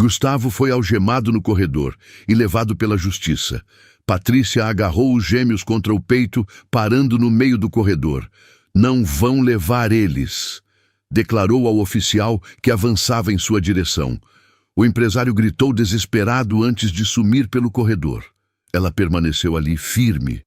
Gustavo foi algemado no corredor e levado pela justiça. Patrícia agarrou os gêmeos contra o peito, parando no meio do corredor. "Não vão levar eles", declarou ao oficial que avançava em sua direção. O empresário gritou desesperado antes de sumir pelo corredor. Ela permaneceu ali firme.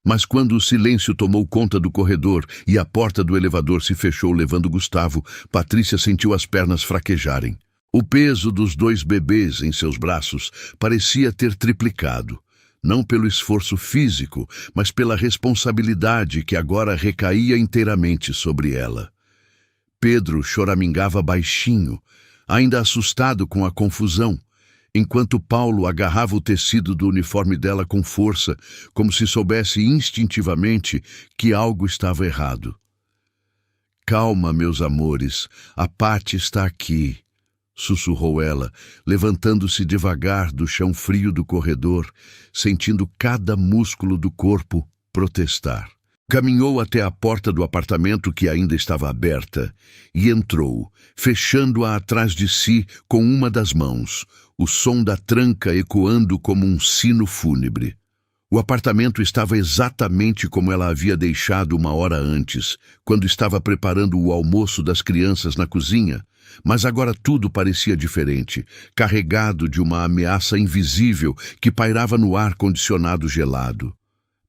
Mas quando o silêncio tomou conta do corredor e a porta do elevador se fechou levando Gustavo, Patrícia sentiu as pernas fraquejarem. O peso dos 2 bebês em seus braços parecia ter triplicado, não pelo esforço físico, mas pela responsabilidade que agora recaía inteiramente sobre ela. Pedro choramingava baixinho, ainda assustado com a confusão, enquanto Paulo agarrava o tecido do uniforme dela com força, como se soubesse instintivamente que algo estava errado. "Calma, meus amores, a Patty está aqui", sussurrou ela, levantando-se devagar do chão frio do corredor, sentindo cada músculo do corpo protestar. Caminhou até a porta do apartamento que ainda estava aberta e entrou, fechando-a atrás de si com uma das mãos, o som da tranca ecoando como um sino fúnebre. O apartamento estava exatamente como ela havia deixado 1 hora antes, quando estava preparando o almoço das crianças na cozinha, mas agora tudo parecia diferente, carregado de uma ameaça invisível que pairava no ar condicionado gelado.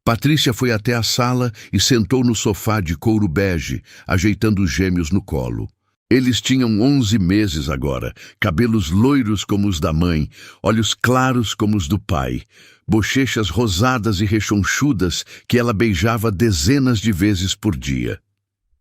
Patrícia foi até a sala e sentou no sofá de couro bege, ajeitando os gêmeos no colo. Eles tinham 11 meses agora, cabelos loiros como os da mãe, olhos claros como os do pai, bochechas rosadas e rechonchudas que ela beijava dezenas de vezes por dia.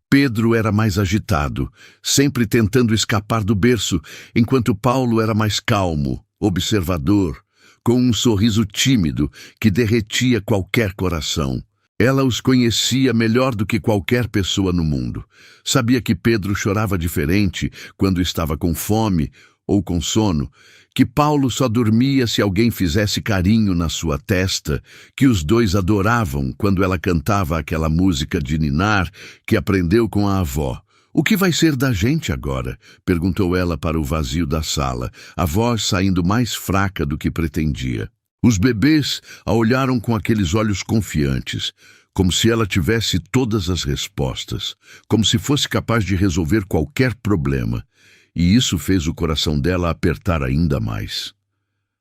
Pedro era mais agitado, sempre tentando escapar do berço, enquanto Paulo era mais calmo, observador, com um sorriso tímido que derretia qualquer coração. Ela os conhecia melhor do que qualquer pessoa no mundo. Sabia que Pedro chorava diferente quando estava com fome ou com sono, que Paulo só dormia se alguém fizesse carinho na sua testa, que os 2 adoravam quando ela cantava aquela música de ninar que aprendeu com a avó. "O que vai ser da gente agora?", perguntou ela para o vazio da sala, a voz saindo mais fraca do que pretendia. Os bebês a olharam com aqueles olhos confiantes, como se ela tivesse todas as respostas, como se fosse capaz de resolver qualquer problema, e isso fez o coração dela apertar ainda mais.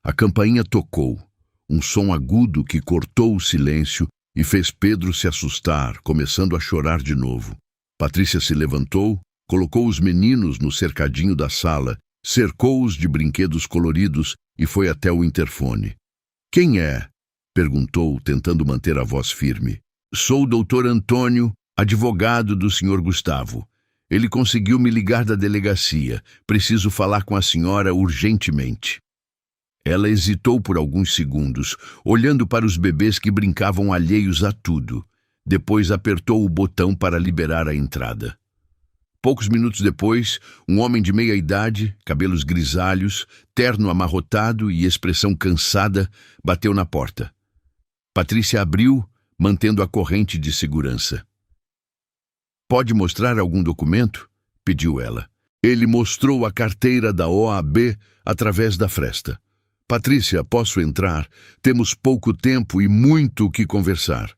A campainha tocou, um som agudo que cortou o silêncio e fez Pedro se assustar, começando a chorar de novo. Patrícia se levantou, colocou os meninos no cercadinho da sala, cercou-os de brinquedos coloridos e foi até o interfone. "Quem é?", perguntou, tentando manter a voz firme. "Sou o Dr. Antônio, advogado do Sr. Gustavo. Ele conseguiu me ligar da delegacia. Preciso falar com a senhora urgentemente." Ela hesitou por alguns segundos, olhando para os bebês que brincavam alheios a tudo. Depois apertou o botão para liberar a entrada. Poucos minutos depois, um homem de meia-idade, cabelos grisalhos, terno amarrotado e expressão cansada, bateu na porta. Patrícia abriu, mantendo a corrente de segurança. "Pode mostrar algum documento?", pediu ela. Ele mostrou a carteira da OAB através da fresta. "Patrícia, posso entrar? Temos pouco tempo e muito o que conversar."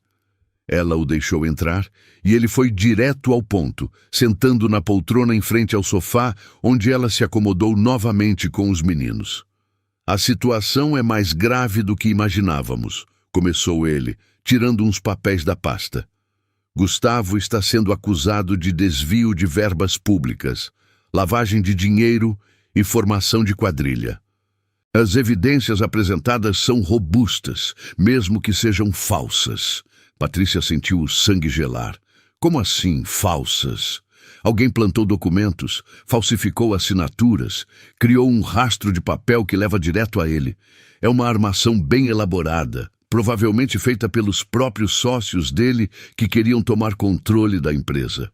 Ela o deixou entrar e ele foi direto ao ponto, sentando na poltrona em frente ao sofá, onde ela se acomodou novamente com os meninos. "A situação é mais grave do que imaginávamos", começou ele, tirando uns papéis da pasta. "Gustavo está sendo acusado de desvio de verbas públicas, lavagem de dinheiro e formação de quadrilha. As evidências apresentadas são robustas, mesmo que sejam falsas." Patrícia sentiu o sangue gelar. "Como assim, falsas?" Alguém plantou documentos, falsificou assinaturas, criou um rastro de papel que leva direto a ele. É uma armação bem elaborada, provavelmente feita pelos próprios sócios dele que queriam tomar controle da empresa.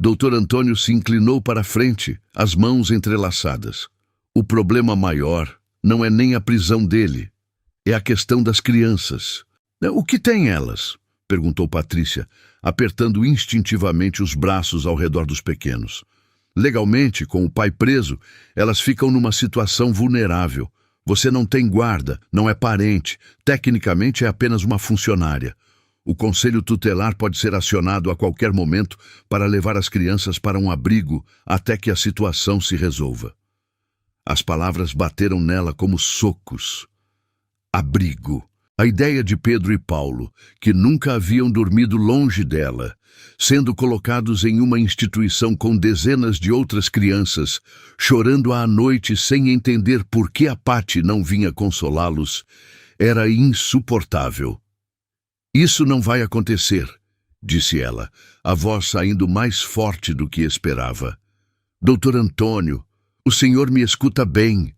Dr. Antônio se inclinou para a frente, as mãos entrelaçadas. "O problema maior não é nem a prisão dele, é a questão das crianças." "O que têm elas?", perguntou Patrícia, apertando instintivamente os braços ao redor dos pequenos. Legalmente, com o pai preso, elas ficam numa situação vulnerável. Você não tem guarda, não é parente, tecnicamente é apenas uma funcionária. O conselho tutelar pode ser acionado a qualquer momento para levar as crianças para um abrigo até que a situação se resolva. As palavras bateram nela como socos. Abrigo. A ideia de Pedro e Paulo, que nunca haviam dormido longe dela, sendo colocados em uma instituição com dezenas de outras crianças, chorando à noite sem entender por que a Patty não vinha consolá-los, era insuportável. Isso não vai acontecer, disse ela, a voz saindo mais forte do que esperava. Doutor Antônio, o senhor me escuta bem.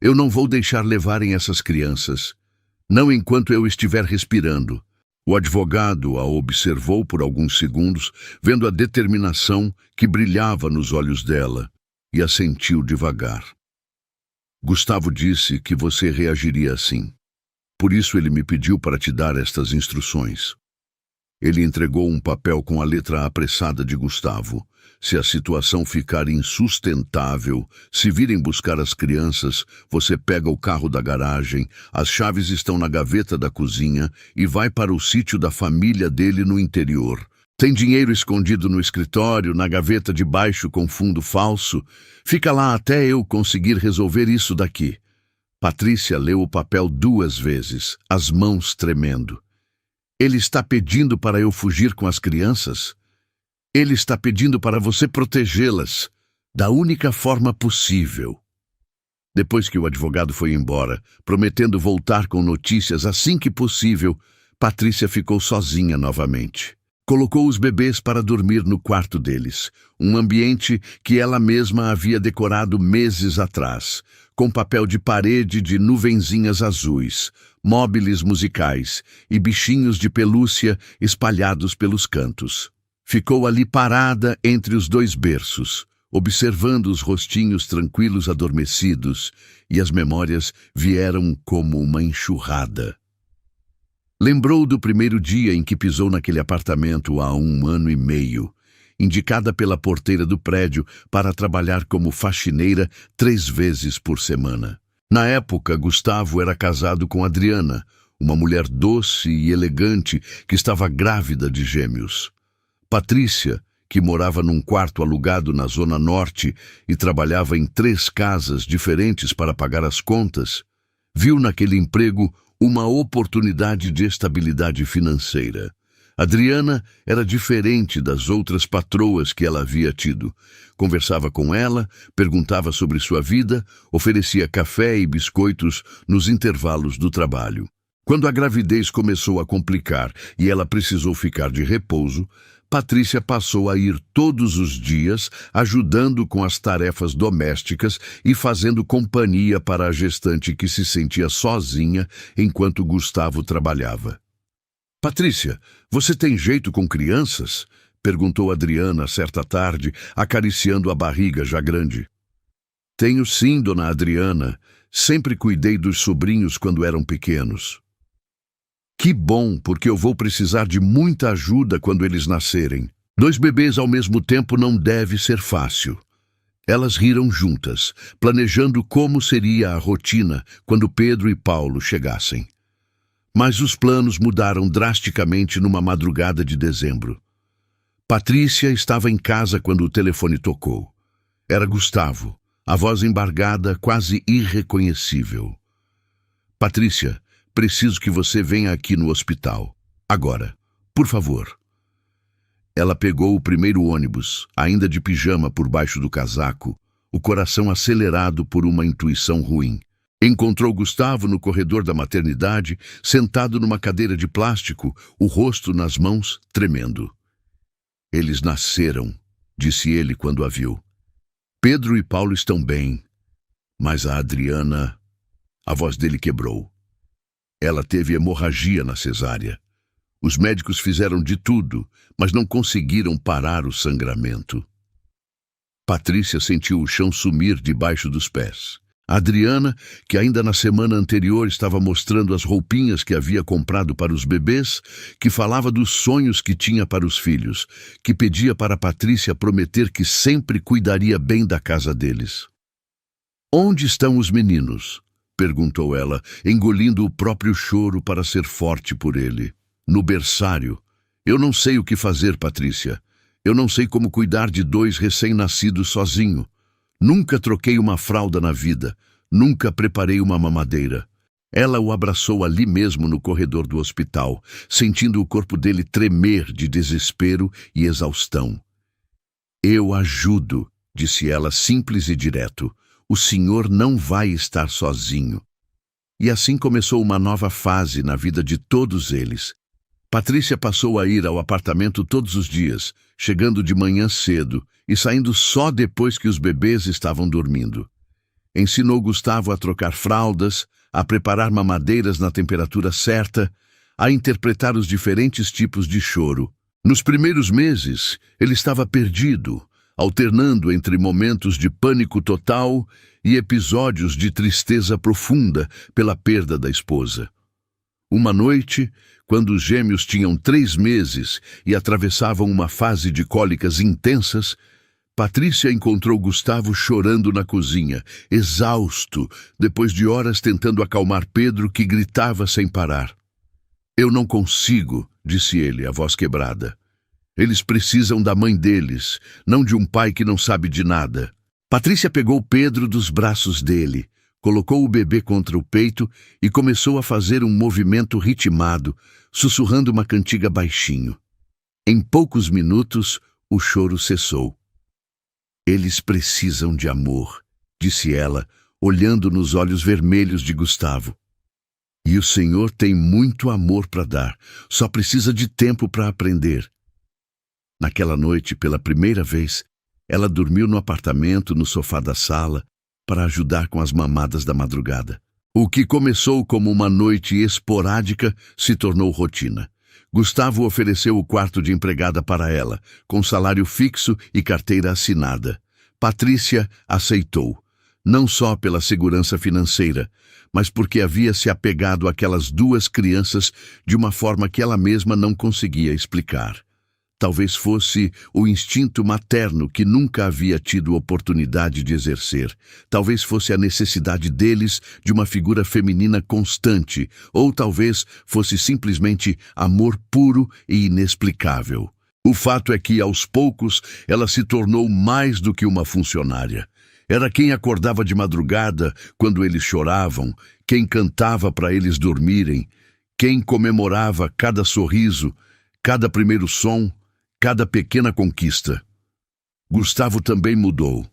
Eu não vou deixar levarem essas crianças. Não enquanto eu estiver respirando. O advogado a observou por alguns segundos, vendo a determinação que brilhava nos olhos dela, e assentiu devagar. Gustavo disse que você reagiria assim. Por isso ele me pediu para te dar estas instruções. Ele entregou um papel com a letra apressada de Gustavo. Se a situação ficar insustentável, se virem buscar as crianças, você pega o carro da garagem, as chaves estão na gaveta da cozinha e vai para o sítio da família dele no interior. Tem dinheiro escondido no escritório, na gaveta de baixo com fundo falso. Fica lá até eu conseguir resolver isso daqui. Patrícia leu o papel 2 vezes, as mãos tremendo. Ele está pedindo para eu fugir com as crianças? Ele está pedindo para você protegê-las, da única forma possível. Depois que o advogado foi embora, prometendo voltar com notícias assim que possível, Patrícia ficou sozinha novamente. Colocou os bebês para dormir no quarto deles, um ambiente que ela mesma havia decorado meses atrás, com papel de parede de nuvenzinhas azuis, móveis musicais e bichinhos de pelúcia espalhados pelos cantos. Ficou ali parada entre os 2 berços, observando os rostinhos tranquilos adormecidos, e as memórias vieram como uma enxurrada. Lembrou do primeiro dia em que pisou naquele apartamento há 1 ano e meio, indicada pela porteira do prédio para trabalhar como faxineira 3 vezes por semana. Na época, Gustavo era casado com Adriana, uma mulher doce e elegante que estava grávida de gêmeos. Patrícia, que morava num quarto alugado na Zona Norte e trabalhava em 3 casas diferentes para pagar as contas, viu naquele emprego uma oportunidade de estabilidade financeira. Adriana era diferente das outras patroas que ela havia tido. Conversava com ela, perguntava sobre sua vida, oferecia café e biscoitos nos intervalos do trabalho. Quando a gravidez começou a complicar e ela precisou ficar de repouso, Patrícia passou a ir todos os dias, ajudando com as tarefas domésticas e fazendo companhia para a gestante que se sentia sozinha enquanto Gustavo trabalhava. «Patrícia, você tem jeito com crianças?» perguntou Adriana certa tarde, acariciando a barriga já grande. «Tenho sim, dona Adriana. Sempre cuidei dos sobrinhos quando eram pequenos.» «Que bom, porque eu vou precisar de muita ajuda quando eles nascerem. 2 bebês ao mesmo tempo não deve ser fácil.» Elas riram juntas, planejando como seria a rotina quando Pedro e Paulo chegassem. Mas os planos mudaram drasticamente numa madrugada de dezembro. Patrícia estava em casa quando o telefone tocou. Era Gustavo, a voz embargada, quase irreconhecível. «Patrícia, preciso que você venha aqui no hospital. Agora, por favor.» Ela pegou o primeiro ônibus, ainda de pijama por baixo do casaco, o coração acelerado por uma intuição ruim. Encontrou Gustavo no corredor da maternidade, sentado numa cadeira de plástico, o rosto nas mãos, tremendo. «Eles nasceram», disse ele quando a viu. «Pedro e Paulo estão bem, mas a Adriana...» A voz dele quebrou. Ela teve hemorragia na cesárea. Os médicos fizeram de tudo, mas não conseguiram parar o sangramento. Patrícia sentiu o chão sumir debaixo dos pés. Adriana, que ainda na semana anterior estava mostrando as roupinhas que havia comprado para os bebês, que falava dos sonhos que tinha para os filhos, que pedia para Patrícia prometer que sempre cuidaria bem da casa deles. "Onde estão os meninos?" perguntou ela, engolindo o próprio choro para ser forte por ele. "No berçário. Eu não sei o que fazer, Patrícia. Eu não sei como cuidar de 2 recém-nascidos sozinho. Nunca troquei uma fralda na vida. Nunca preparei uma mamadeira." Ela o abraçou ali mesmo no corredor do hospital, sentindo o corpo dele tremer de desespero e exaustão. "Eu ajudo", disse ela simples e direto. "O senhor não vai estar sozinho." E assim começou uma nova fase na vida de todos eles. Patrícia passou a ir ao apartamento todos os dias, chegando de manhã cedo e saindo só depois que os bebês estavam dormindo. Ensinou Gustavo a trocar fraldas, a preparar mamadeiras na temperatura certa, a interpretar os diferentes tipos de choro. Nos primeiros meses, ele estava perdido, alternando entre momentos de pânico total e episódios de tristeza profunda pela perda da esposa. Uma noite, quando os gêmeos tinham 3 meses e atravessavam uma fase de cólicas intensas, Patrícia encontrou Gustavo chorando na cozinha, exausto, depois de horas tentando acalmar Pedro, que gritava sem parar. "Eu não consigo", disse ele, a voz quebrada. "Eles precisam da mãe deles, não de um pai que não sabe de nada." Patrícia pegou Pedro dos braços dele, colocou o bebê contra o peito e começou a fazer um movimento ritmado, sussurrando uma cantiga baixinho. Em poucos minutos, o choro cessou. "Eles precisam de amor", disse ela, olhando nos olhos vermelhos de Gustavo. "E o Senhor tem muito amor para dar, só precisa de tempo para aprender." Naquela noite, pela primeira vez, ela dormiu no apartamento, no sofá da sala, para ajudar com as mamadas da madrugada. O que começou como uma noite esporádica se tornou rotina. Gustavo ofereceu o quarto de empregada para ela, com salário fixo e carteira assinada. Patrícia aceitou, não só pela segurança financeira, mas porque havia se apegado àquelas 2 crianças de uma forma que ela mesma não conseguia explicar. Talvez fosse o instinto materno que nunca havia tido oportunidade de exercer. Talvez fosse a necessidade deles de uma figura feminina constante, ou talvez fosse simplesmente amor puro e inexplicável. O fato é que, aos poucos, ela se tornou mais do que uma funcionária. Era quem acordava de madrugada quando eles choravam, quem cantava para eles dormirem, quem comemorava cada sorriso, cada primeiro som, cada pequena conquista. Gustavo também mudou.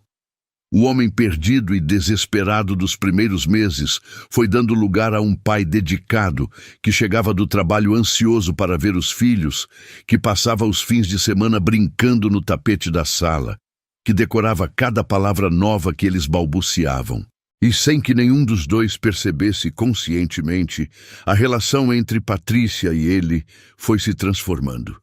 O homem perdido e desesperado dos primeiros meses foi dando lugar a um pai dedicado, que chegava do trabalho ansioso para ver os filhos, que passava os fins de semana brincando no tapete da sala, que decorava cada palavra nova que eles balbuciavam. E sem que nenhum dos 2 percebesse conscientemente, a relação entre Patrícia e ele foi se transformando.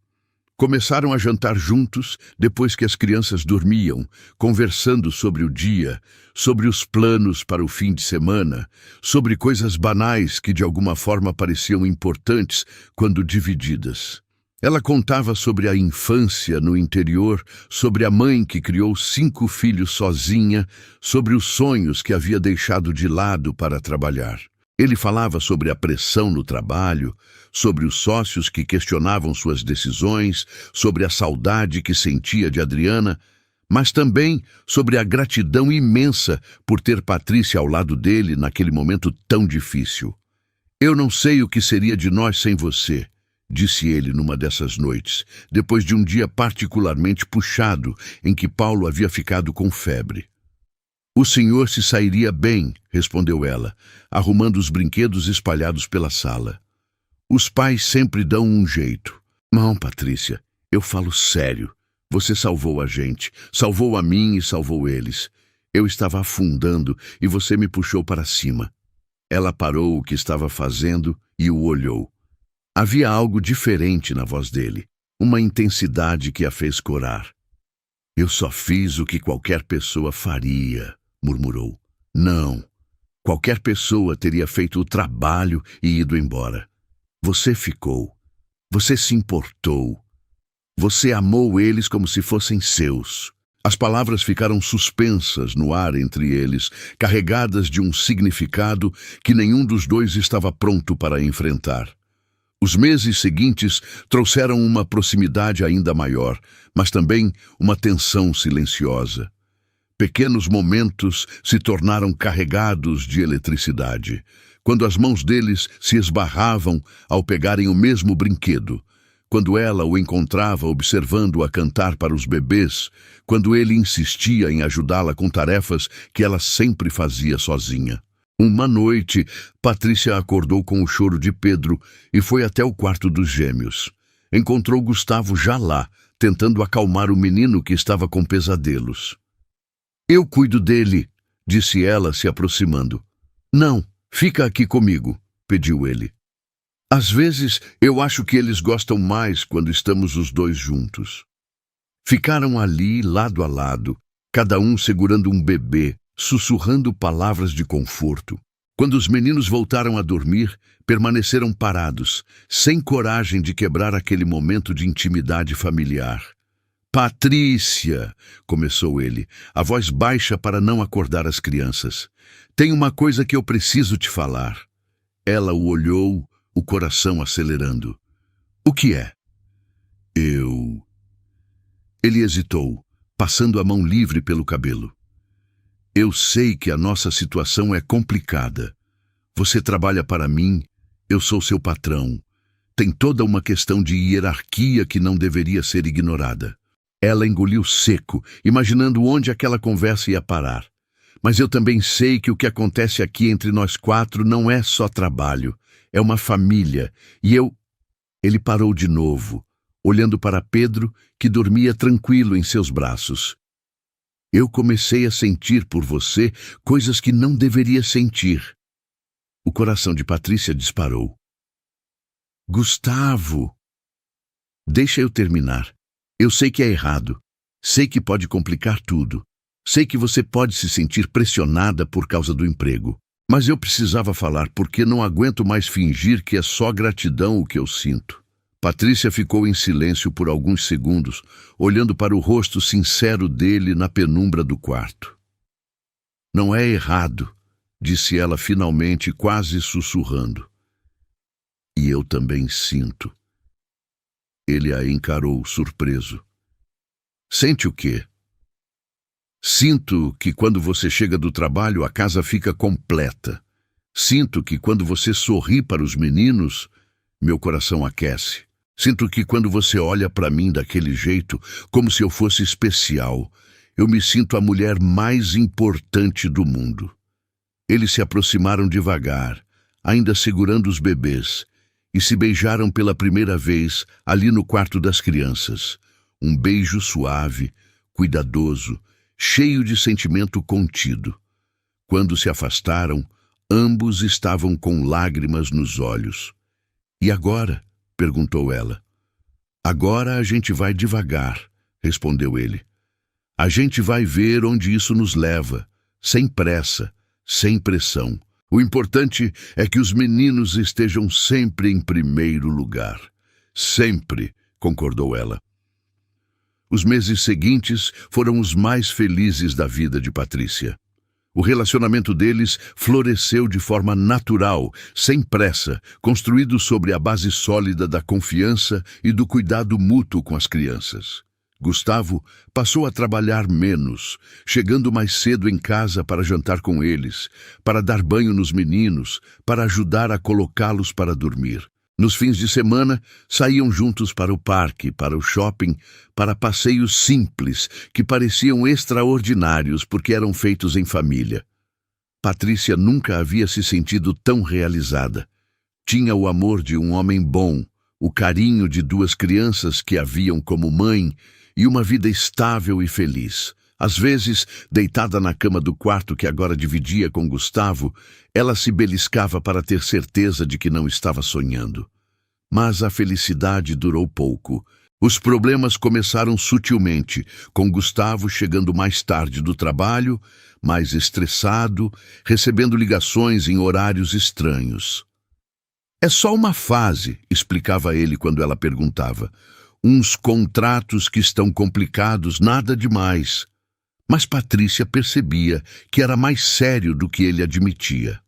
Começaram a jantar juntos depois que as crianças dormiam, conversando sobre o dia, sobre os planos para o fim de semana, sobre coisas banais que de alguma forma pareciam importantes quando divididas. Ela contava sobre a infância no interior, sobre a mãe que criou 5 filhos sozinha, sobre os sonhos que havia deixado de lado para trabalhar. Ele falava sobre a pressão no trabalho, sobre os sócios que questionavam suas decisões, sobre a saudade que sentia de Adriana, mas também sobre a gratidão imensa por ter Patrícia ao lado dele naquele momento tão difícil. "Eu não sei o que seria de nós sem você", disse ele numa dessas noites, depois de um dia particularmente puxado em que Paulo havia ficado com febre. "O senhor se sairia bem", respondeu ela, arrumando os brinquedos espalhados pela sala. "Os pais sempre dão um jeito." "Não, Patrícia, eu falo sério. Você salvou a gente, salvou a mim e salvou eles. Eu estava afundando e você me puxou para cima." Ela parou o que estava fazendo e o olhou. Havia algo diferente na voz dele, uma intensidade que a fez corar. "Eu só fiz o que qualquer pessoa faria", murmurou. "Não, Qualquer pessoa teria feito o trabalho e ido embora. Você ficou. Você se importou. Você amou eles como se fossem seus. As palavras ficaram suspensas no ar entre eles, carregadas de um significado que nenhum dos dois estava pronto para enfrentar. Os meses seguintes trouxeram uma proximidade ainda maior, mas também uma tensão silenciosa. Pequenos momentos se tornaram carregados de eletricidade, quando as mãos deles se esbarravam ao pegarem o mesmo brinquedo, quando ela o encontrava observando-a cantar para os bebês, quando ele insistia em ajudá-la com tarefas que ela sempre fazia sozinha. Uma noite, Patrícia acordou com o choro de Pedro e foi até o quarto dos gêmeos. Encontrou Gustavo já lá, tentando acalmar o menino que estava com pesadelos. "Eu cuido dele", disse ela, se aproximando. "Não, fica aqui comigo", pediu ele. "Às vezes, eu acho que eles gostam mais quando estamos os dois juntos." Ficaram ali, lado a lado, cada um segurando um bebê, sussurrando palavras de conforto. Quando os meninos voltaram a dormir, permaneceram parados, sem coragem de quebrar aquele momento de intimidade familiar. "Patrícia", começou ele, a voz baixa para não acordar as crianças. "Tem uma coisa que eu preciso te falar." Ela o olhou, o coração acelerando. "O que é?" Ele hesitou, passando a mão livre pelo cabelo. "Eu sei que a nossa situação é complicada. Você trabalha para mim, eu sou seu patrão. Tem toda uma questão de hierarquia que não deveria ser ignorada." Ela engoliu seco, imaginando onde aquela conversa ia parar. "Mas eu também sei que o que acontece aqui entre nós quatro não é só trabalho. É uma família. E eu..." Ele parou de novo, olhando para Pedro, que dormia tranquilo em seus braços. "Eu comecei a sentir por você coisas que não deveria sentir." O coração de Patrícia disparou. "Gustavo!" "Deixa eu terminar. Eu sei que é errado. Sei que pode complicar tudo. Sei que você pode se sentir pressionada por causa do emprego. Mas eu precisava falar porque não aguento mais fingir que é só gratidão o que eu sinto." Patrícia ficou em silêncio por alguns segundos, olhando para o rosto sincero dele na penumbra do quarto. "Não é errado", disse ela finalmente, quase sussurrando. "E eu também sinto." Ele a encarou, surpreso. "Sente o quê?" "Sinto que quando você chega do trabalho, a casa fica completa. Sinto que quando você sorri para os meninos, meu coração aquece. Sinto que quando você olha para mim daquele jeito, como se eu fosse especial, eu me sinto a mulher mais importante do mundo." Eles se aproximaram devagar, ainda segurando os bebês, e se beijaram pela primeira vez ali no quarto das crianças. Um beijo suave, cuidadoso, cheio de sentimento contido. Quando se afastaram, ambos estavam com lágrimas nos olhos. "E agora?" perguntou ela. "Agora a gente vai devagar", respondeu ele. "A gente vai ver onde isso nos leva, sem pressa, sem pressão. O importante é que os meninos estejam sempre em primeiro lugar." "Sempre", concordou ela. Os meses seguintes foram os mais felizes da vida de Patrícia. O relacionamento deles floresceu de forma natural, sem pressa, construído sobre a base sólida da confiança e do cuidado mútuo com as crianças. Gustavo passou a trabalhar menos, chegando mais cedo em casa para jantar com eles, para dar banho nos meninos, para ajudar a colocá-los para dormir. Nos fins de semana, saíam juntos para o parque, para o shopping, para passeios simples, que pareciam extraordinários porque eram feitos em família. Patrícia nunca havia se sentido tão realizada. Tinha o amor de um homem bom, o carinho de duas crianças que a viam como mãe e uma vida estável e feliz. Às vezes, deitada na cama do quarto que agora dividia com Gustavo, ela se beliscava para ter certeza de que não estava sonhando. Mas a felicidade durou pouco. Os problemas começaram sutilmente, com Gustavo chegando mais tarde do trabalho, mais estressado, recebendo ligações em horários estranhos. É só uma fase, explicava ele quando ela perguntava. Uns contratos que estão complicados, nada demais. Mas Patrícia percebia que era mais sério do que ele admitia.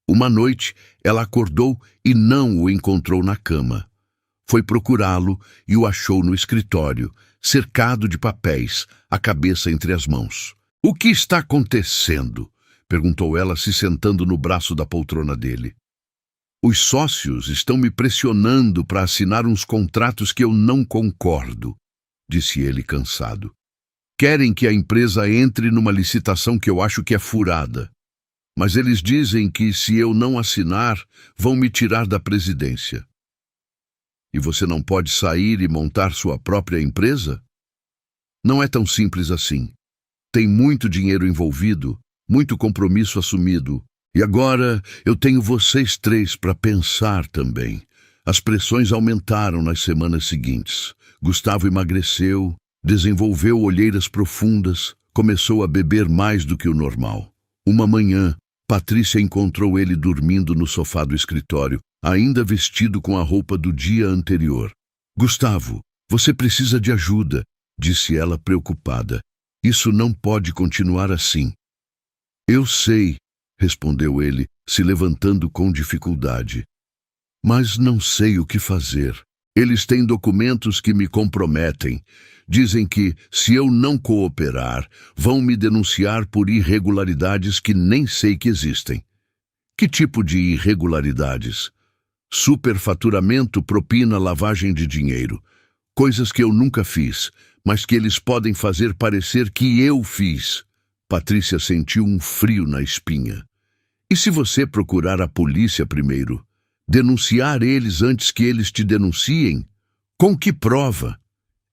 Uma noite, ela acordou e não o encontrou na cama. Foi procurá-lo e o achou no escritório, cercado de papéis, a cabeça entre as mãos. "O que está acontecendo?" perguntou ela, se sentando no braço da poltrona dele. "Os sócios estão me pressionando para assinar uns contratos que eu não concordo", disse ele cansado. "Querem que a empresa entre numa licitação que eu acho que é furada. Mas eles dizem que, se eu não assinar, vão me tirar da presidência." "E você não pode sair e montar sua própria empresa?" "Não é tão simples assim. Tem muito dinheiro envolvido, muito compromisso assumido. E agora eu tenho vocês três para pensar também." As pressões aumentaram nas semanas seguintes. Gustavo emagreceu, desenvolveu olheiras profundas, começou a beber mais do que o normal. Uma manhã, Patrícia encontrou ele dormindo no sofá do escritório, ainda vestido com a roupa do dia anterior. "Gustavo, você precisa de ajuda", disse ela preocupada. "Isso não pode continuar assim." "Eu sei", respondeu ele, se levantando com dificuldade. "Mas não sei o que fazer. Eles têm documentos que me comprometem. Dizem que, se eu não cooperar, vão me denunciar por irregularidades que nem sei que existem." "Que tipo de irregularidades?" "Superfaturamento, propina, lavagem de dinheiro. Coisas que eu nunca fiz, mas que eles podem fazer parecer que eu fiz." Patrícia sentiu um frio na espinha. "E se você procurar a polícia primeiro? Denunciar eles antes que eles te denunciem? Com que prova?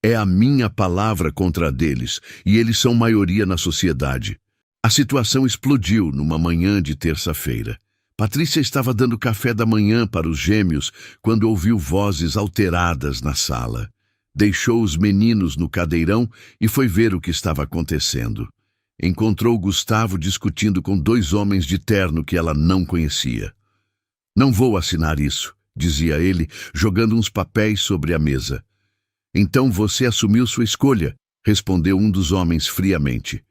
É a minha palavra contra a deles, e eles são maioria na sociedade." A situação explodiu numa manhã de terça-feira. Patrícia estava dando café da manhã para os gêmeos quando ouviu vozes alteradas na sala. Deixou os meninos no cadeirão e foi ver o que estava acontecendo. Encontrou Gustavo discutindo com dois homens de terno que ela não conhecia. "Não vou assinar isso", dizia ele, jogando uns papéis sobre a mesa. "Então você assumiu sua escolha", respondeu um dos homens friamente.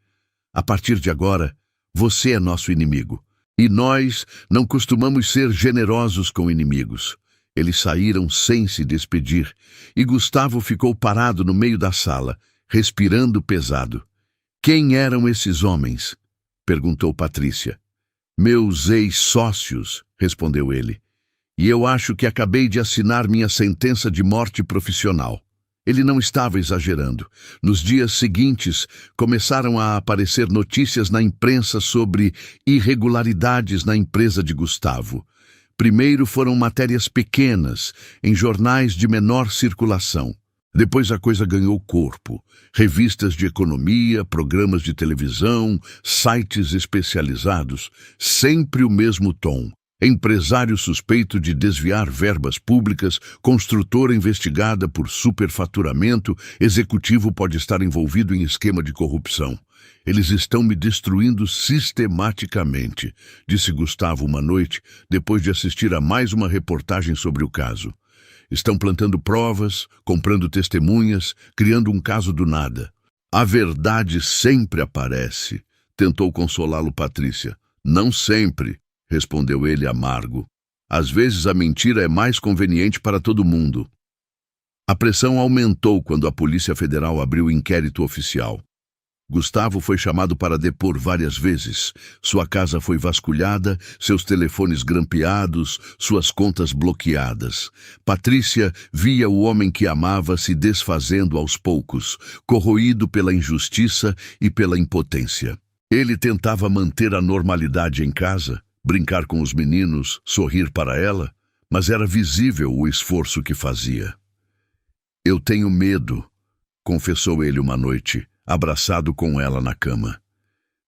"A partir de agora, você é nosso inimigo. E nós não costumamos ser generosos com inimigos." Eles saíram sem se despedir, e Gustavo ficou parado no meio da sala, respirando pesado. "Quem eram esses homens?" perguntou Patrícia. "Meus ex-sócios", respondeu ele. "E eu acho que acabei de assinar minha sentença de morte profissional." Ele não estava exagerando. Nos dias seguintes, começaram a aparecer notícias na imprensa sobre irregularidades na empresa de Gustavo. Primeiro foram matérias pequenas, em jornais de menor circulação. Depois a coisa ganhou corpo. Revistas de economia, programas de televisão, sites especializados, sempre o mesmo tom. Empresário suspeito de desviar verbas públicas, construtora investigada por superfaturamento, executivo pode estar envolvido em esquema de corrupção. "Eles estão me destruindo sistematicamente", disse Gustavo uma noite, depois de assistir a mais uma reportagem sobre o caso. "Estão plantando provas, comprando testemunhas, criando um caso do nada. A verdade sempre aparece", tentou consolá-lo Patrícia. "Não sempre", respondeu ele amargo. "Às vezes a mentira é mais conveniente para todo mundo." A pressão aumentou quando a Polícia Federal abriu o inquérito oficial. Gustavo foi chamado para depor várias vezes. Sua casa foi vasculhada, seus telefones grampeados, suas contas bloqueadas. Patrícia via o homem que amava se desfazendo aos poucos, corroído pela injustiça e pela impotência. Ele tentava manter a normalidade em casa, brincar com os meninos, sorrir para ela, mas era visível o esforço que fazia. "Eu tenho medo", confessou ele uma noite, abraçado com ela na cama.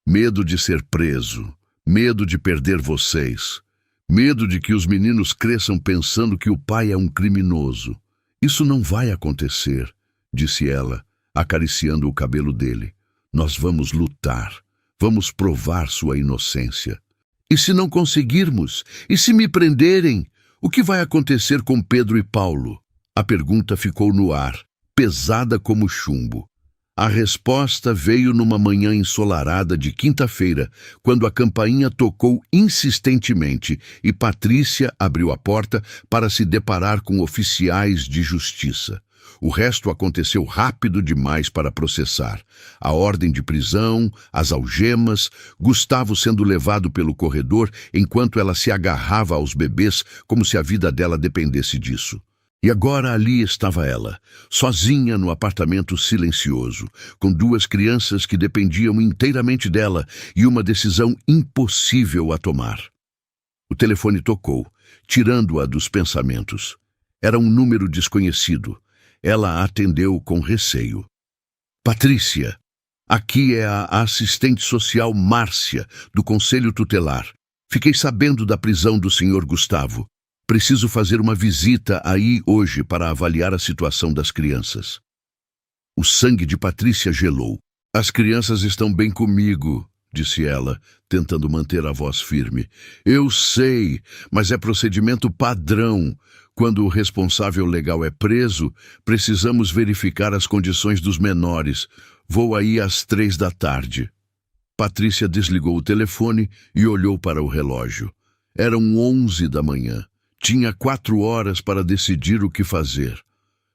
"Medo de ser preso, medo de perder vocês, medo de que os meninos cresçam pensando que o pai é um criminoso. Isso não vai acontecer, disse ela, acariciando o cabelo dele. Nós vamos lutar. Vamos provar sua inocência. E se não conseguirmos? E se me prenderem? O que vai acontecer com Pedro e Paulo? A pergunta ficou no ar, pesada como chumbo. A resposta veio numa manhã ensolarada de quinta-feira, quando a campainha tocou insistentemente e Patrícia abriu a porta para se deparar com oficiais de justiça. O resto aconteceu rápido demais para processar. A ordem de prisão, as algemas, Gustavo sendo levado pelo corredor enquanto ela se agarrava aos bebês como se a vida dela dependesse disso. E agora ali estava ela, sozinha no apartamento silencioso, com duas crianças que dependiam inteiramente dela e uma decisão impossível a tomar. O telefone tocou, tirando-a dos pensamentos. Era um número desconhecido. Ela atendeu com receio. Patrícia, aqui é a assistente social Márcia, do Conselho Tutelar. Fiquei sabendo da prisão do Sr. Gustavo. Preciso fazer uma visita aí hoje para avaliar a situação das crianças. O sangue de Patrícia gelou. As crianças estão bem comigo, disse ela, tentando manter a voz firme. Eu sei, mas é procedimento padrão. Quando o responsável legal é preso, precisamos verificar as condições dos menores. Vou aí às 3 da tarde. Patrícia desligou o telefone e olhou para o relógio. Eram 11 da manhã. Tinha 4 horas para decidir o que fazer.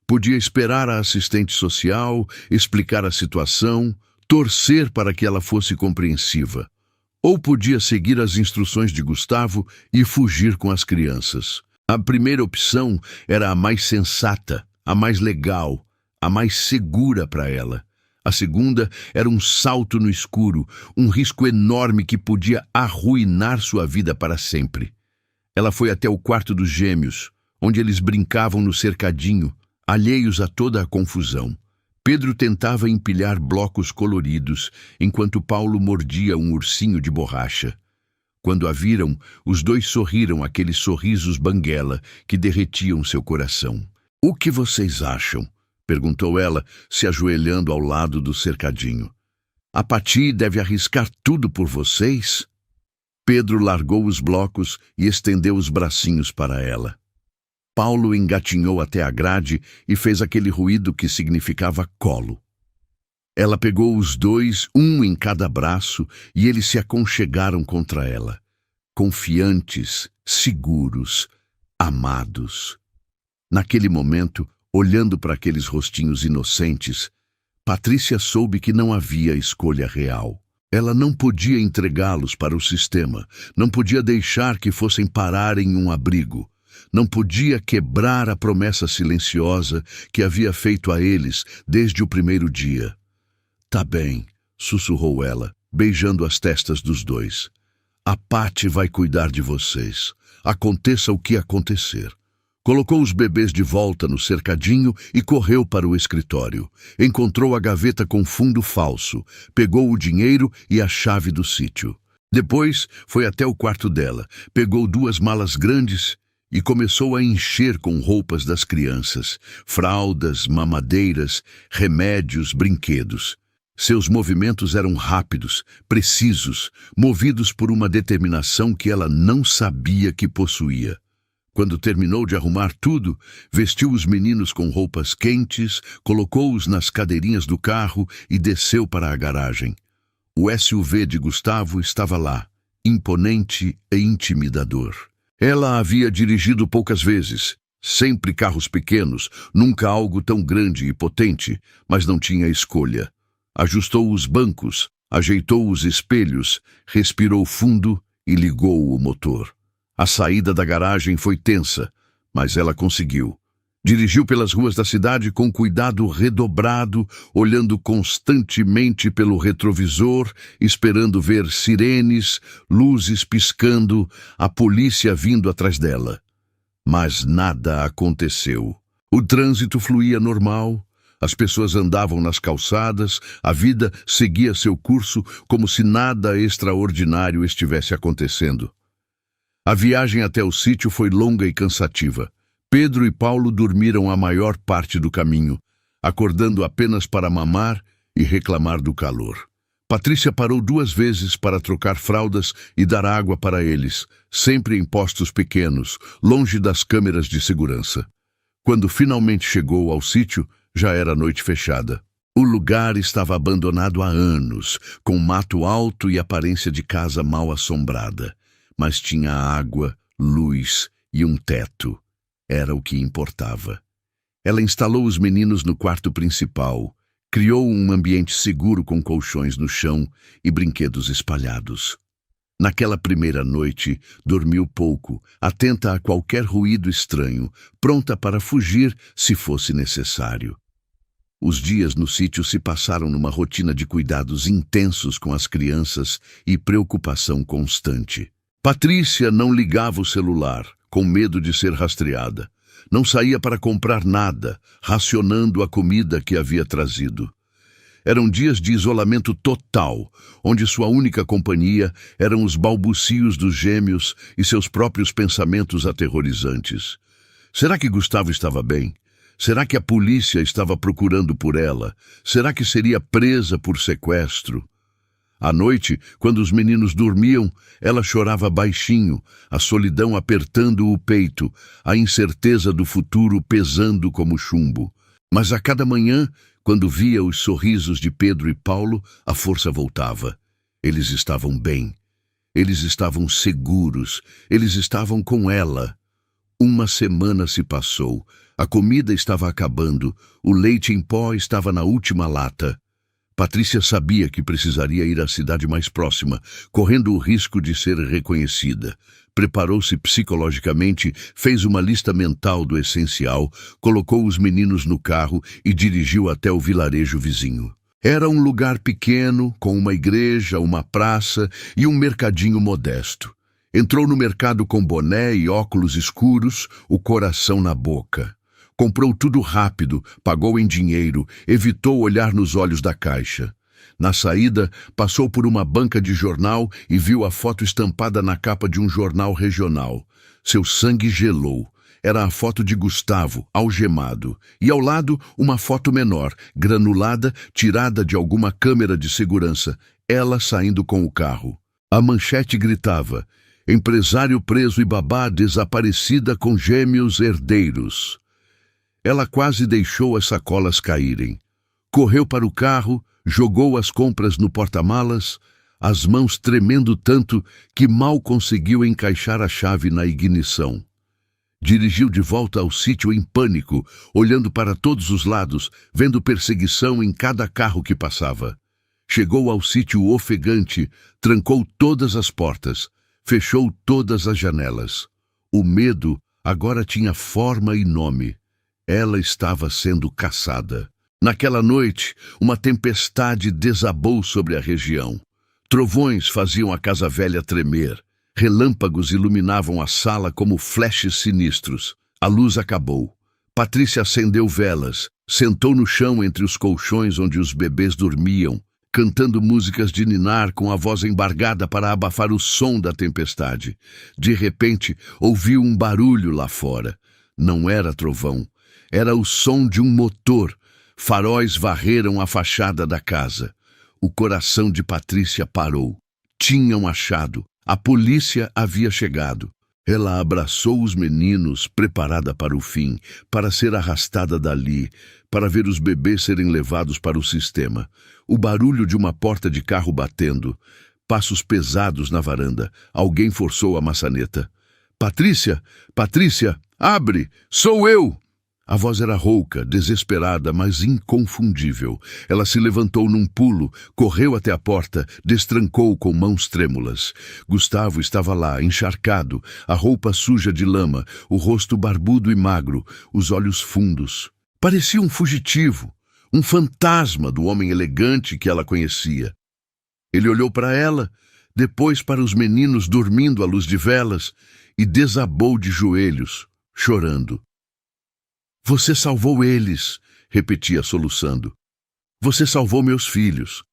Podia esperar a assistente social, explicar a situação, torcer para que ela fosse compreensiva. Ou podia seguir as instruções de Gustavo e fugir com as crianças. A primeira opção era a mais sensata, a mais legal, a mais segura para ela. A segunda era um salto no escuro, um risco enorme que podia arruinar sua vida para sempre. Ela foi até o quarto dos gêmeos, onde eles brincavam no cercadinho, alheios a toda a confusão. Pedro tentava empilhar blocos coloridos, enquanto Paulo mordia um ursinho de borracha. Quando a viram, os dois sorriram aqueles sorrisos banguela que derretiam seu coração. — O que vocês acham? Perguntou ela, se ajoelhando ao lado do cercadinho. — A Pati deve arriscar tudo por vocês? Pedro largou os blocos e estendeu os bracinhos para ela. Paulo engatinhou até a grade e fez aquele ruído que significava colo. Ela pegou os dois, um em cada braço, e eles se aconchegaram contra ela. Confiantes, seguros, amados. Naquele momento, olhando para aqueles rostinhos inocentes, Patrícia soube que não havia escolha real. Ela não podia entregá-los para o sistema, não podia deixar que fossem parar em um abrigo, não podia quebrar a promessa silenciosa que havia feito a eles desde o primeiro dia. — Tá bem, sussurrou ela, beijando as testas dos dois. A Pati vai cuidar de vocês, aconteça o que acontecer. Colocou os bebês de volta no cercadinho e correu para o escritório. Encontrou a gaveta com fundo falso, pegou o dinheiro e a chave do sítio. Depois foi até o quarto dela, pegou 2 malas grandes e começou a encher com roupas das crianças, fraldas, mamadeiras, remédios, brinquedos. Seus movimentos eram rápidos, precisos, movidos por uma determinação que ela não sabia que possuía. Quando terminou de arrumar tudo, vestiu os meninos com roupas quentes, colocou-os nas cadeirinhas do carro e desceu para a garagem. O SUV de Gustavo estava lá, imponente e intimidador. Ela havia dirigido poucas vezes, sempre carros pequenos, nunca algo tão grande e potente, mas não tinha escolha. Ajustou os bancos, ajeitou os espelhos, respirou fundo e ligou o motor. A saída da garagem foi tensa, mas ela conseguiu. Dirigiu pelas ruas da cidade com cuidado redobrado, olhando constantemente pelo retrovisor, esperando ver sirenes, luzes piscando, a polícia vindo atrás dela. Mas nada aconteceu. O trânsito fluía normal, as pessoas andavam nas calçadas, a vida seguia seu curso como se nada extraordinário estivesse acontecendo. A viagem até o sítio foi longa e cansativa. Pedro e Paulo dormiram a maior parte do caminho, acordando apenas para mamar e reclamar do calor. Patrícia parou 2 vezes para trocar fraldas e dar água para eles, sempre em postos pequenos, longe das câmeras de segurança. Quando finalmente chegou ao sítio, já era noite fechada. O lugar estava abandonado há anos, com mato alto e aparência de casa mal assombrada. Mas tinha água, luz e um teto. Era o que importava. Ela instalou os meninos no quarto principal, criou um ambiente seguro com colchões no chão e brinquedos espalhados. Naquela primeira noite, dormiu pouco, atenta a qualquer ruído estranho, pronta para fugir se fosse necessário. Os dias no sítio se passaram numa rotina de cuidados intensos com as crianças e preocupação constante. Patrícia não ligava o celular, com medo de ser rastreada. Não saía para comprar nada, racionando a comida que havia trazido. Eram dias de isolamento total, onde sua única companhia eram os balbucios dos gêmeos e seus próprios pensamentos aterrorizantes. Será que Gustavo estava bem? Será que a polícia estava procurando por ela? Será que seria presa por sequestro? À noite, quando os meninos dormiam, ela chorava baixinho, a solidão apertando o peito, a incerteza do futuro pesando como chumbo. Mas a cada manhã, quando via os sorrisos de Pedro e Paulo, a força voltava. Eles estavam bem. Eles estavam seguros. Eles estavam com ela. 1 semana se passou. A comida estava acabando. O leite em pó estava na última lata. Patrícia sabia que precisaria ir à cidade mais próxima, correndo o risco de ser reconhecida. Preparou-se psicologicamente, fez uma lista mental do essencial, colocou os meninos no carro e dirigiu até o vilarejo vizinho. Era um lugar pequeno, com uma igreja, uma praça e um mercadinho modesto. Entrou no mercado com boné e óculos escuros, o coração na boca. Comprou tudo rápido, pagou em dinheiro, evitou olhar nos olhos da caixa. Na saída, passou por uma banca de jornal e viu a foto estampada na capa de um jornal regional. Seu sangue gelou. Era a foto de Gustavo, algemado. E ao lado, uma foto menor, granulada, tirada de alguma câmera de segurança. Ela saindo com o carro. A manchete gritava: empresário preso e babá desaparecida com gêmeos herdeiros. Ela quase deixou as sacolas caírem. Correu para o carro, jogou as compras no porta-malas, as mãos tremendo tanto que mal conseguiu encaixar a chave na ignição. Dirigiu de volta ao sítio em pânico, olhando para todos os lados, vendo perseguição em cada carro que passava. Chegou ao sítio ofegante, trancou todas as portas, fechou todas as janelas. O medo agora tinha forma e nome. Ela estava sendo caçada. Naquela noite, uma tempestade desabou sobre a região. Trovões faziam a casa velha tremer. Relâmpagos iluminavam a sala como flashes sinistros. A luz acabou. Patrícia acendeu velas, sentou no chão entre os colchões onde os bebês dormiam, cantando músicas de ninar com a voz embargada para abafar o som da tempestade. De repente, ouviu um barulho lá fora. Não era trovão. Era o som de um motor. Faróis varreram a fachada da casa. O coração de Patrícia parou. Tinham achado. A polícia havia chegado. Ela abraçou os meninos, preparada para o fim, para ser arrastada dali, para ver os bebês serem levados para o sistema. O barulho de uma porta de carro batendo. Passos pesados na varanda. Alguém forçou a maçaneta. Patrícia! Patrícia! Abre! Sou eu! A voz era rouca, desesperada, mas inconfundível. Ela se levantou num pulo, correu até a porta, destrancou com mãos trêmulas. Gustavo estava lá, encharcado, a roupa suja de lama, o rosto barbudo e magro, os olhos fundos. Parecia um fugitivo, um fantasma do homem elegante que ela conhecia. Ele olhou para ela, depois para os meninos dormindo à luz de velas e desabou de joelhos, chorando. Você salvou eles, repetia soluçando. Você salvou meus filhos.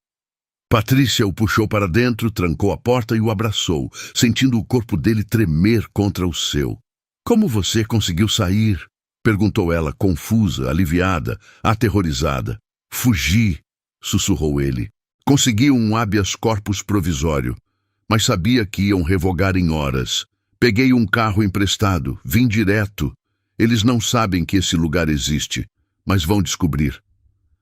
Patrícia o puxou para dentro, trancou a porta e o abraçou, sentindo o corpo dele tremer contra o seu. Como você conseguiu sair? Perguntou ela, confusa, aliviada, aterrorizada. Fugi, sussurrou ele. Consegui um habeas corpus provisório, mas sabia que iam revogar em horas. Peguei um carro emprestado, vim direto. Eles não sabem que esse lugar existe, mas vão descobrir.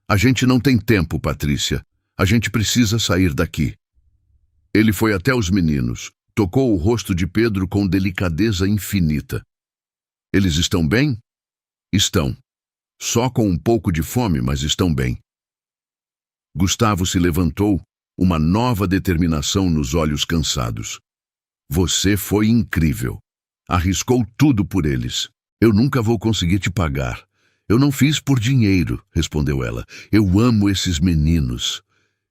A gente não tem tempo, Patrícia. A gente precisa sair daqui. Ele foi até os meninos, tocou o rosto de Pedro com delicadeza infinita. Eles estão bem? Estão. Só com um pouco de fome, mas estão bem. Gustavo se levantou, uma nova determinação nos olhos cansados. Você foi incrível. Arriscou tudo por eles. Eu nunca vou conseguir te pagar. Eu não fiz por dinheiro, respondeu ela. Eu amo esses meninos.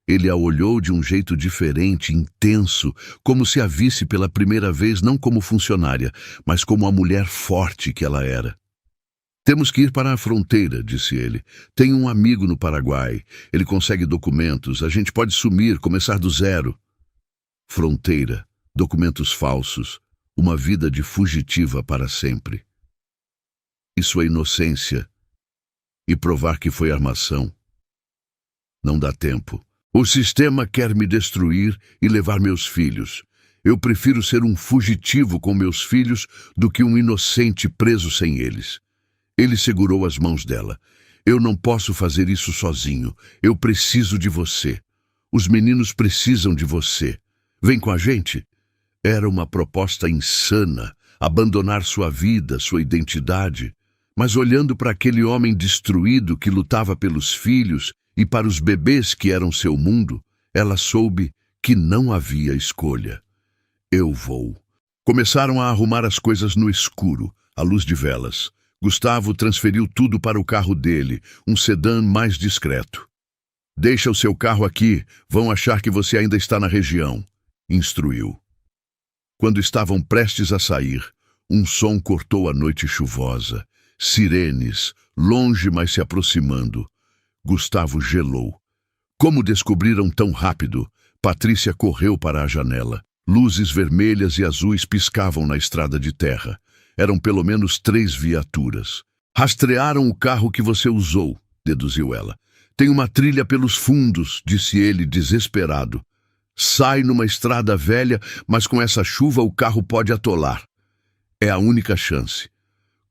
Ele a olhou de um jeito diferente, intenso, como se a visse pela primeira vez não como funcionária, mas como a mulher forte que ela era. Temos que ir para a fronteira, disse ele. Tenho um amigo no Paraguai. Ele consegue documentos. A gente pode sumir, começar do zero. Fronteira, documentos falsos, uma vida de fugitiva para sempre. E sua inocência. E provar que foi armação. Não dá tempo. O sistema quer me destruir e levar meus filhos. Eu prefiro ser um fugitivo com meus filhos do que um inocente preso sem eles. Ele segurou as mãos dela. Eu não posso fazer isso sozinho. Eu preciso de você. Os meninos precisam de você. Vem com a gente? Era uma proposta insana, abandonar sua vida, sua identidade. Mas olhando para aquele homem destruído que lutava pelos filhos e para os bebês que eram seu mundo, ela soube que não havia escolha. Eu vou. Começaram a arrumar as coisas no escuro, à luz de velas. Gustavo transferiu tudo para o carro dele, um sedã mais discreto. Deixa o seu carro aqui, vão achar que você ainda está na região, instruiu. Quando estavam prestes a sair, um som cortou a noite chuvosa. Sirenes, longe, mas se aproximando. Gustavo gelou. Como descobriram tão rápido? Patrícia correu para a janela. Luzes vermelhas e azuis piscavam na estrada de terra. Eram pelo menos 3 viaturas. Rastrearam o carro que você usou, deduziu ela. Tem uma trilha pelos fundos, disse ele, desesperado. Sai numa estrada velha, mas com essa chuva o carro pode atolar. É a única chance.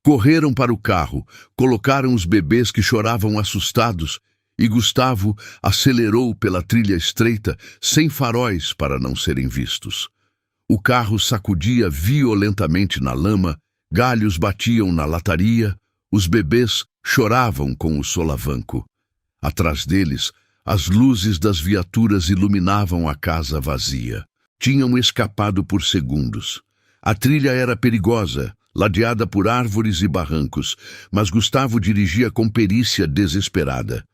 Correram para o carro, colocaram os bebês que choravam assustados e Gustavo acelerou pela trilha estreita, sem faróis para não serem vistos. O carro sacudia violentamente na lama, galhos batiam na lataria, os bebês choravam com o solavanco. Atrás deles, as luzes das viaturas iluminavam a casa vazia. Tinham escapado por segundos. A trilha era perigosa, ladeada por árvores e barrancos, mas Gustavo dirigia com perícia desesperada.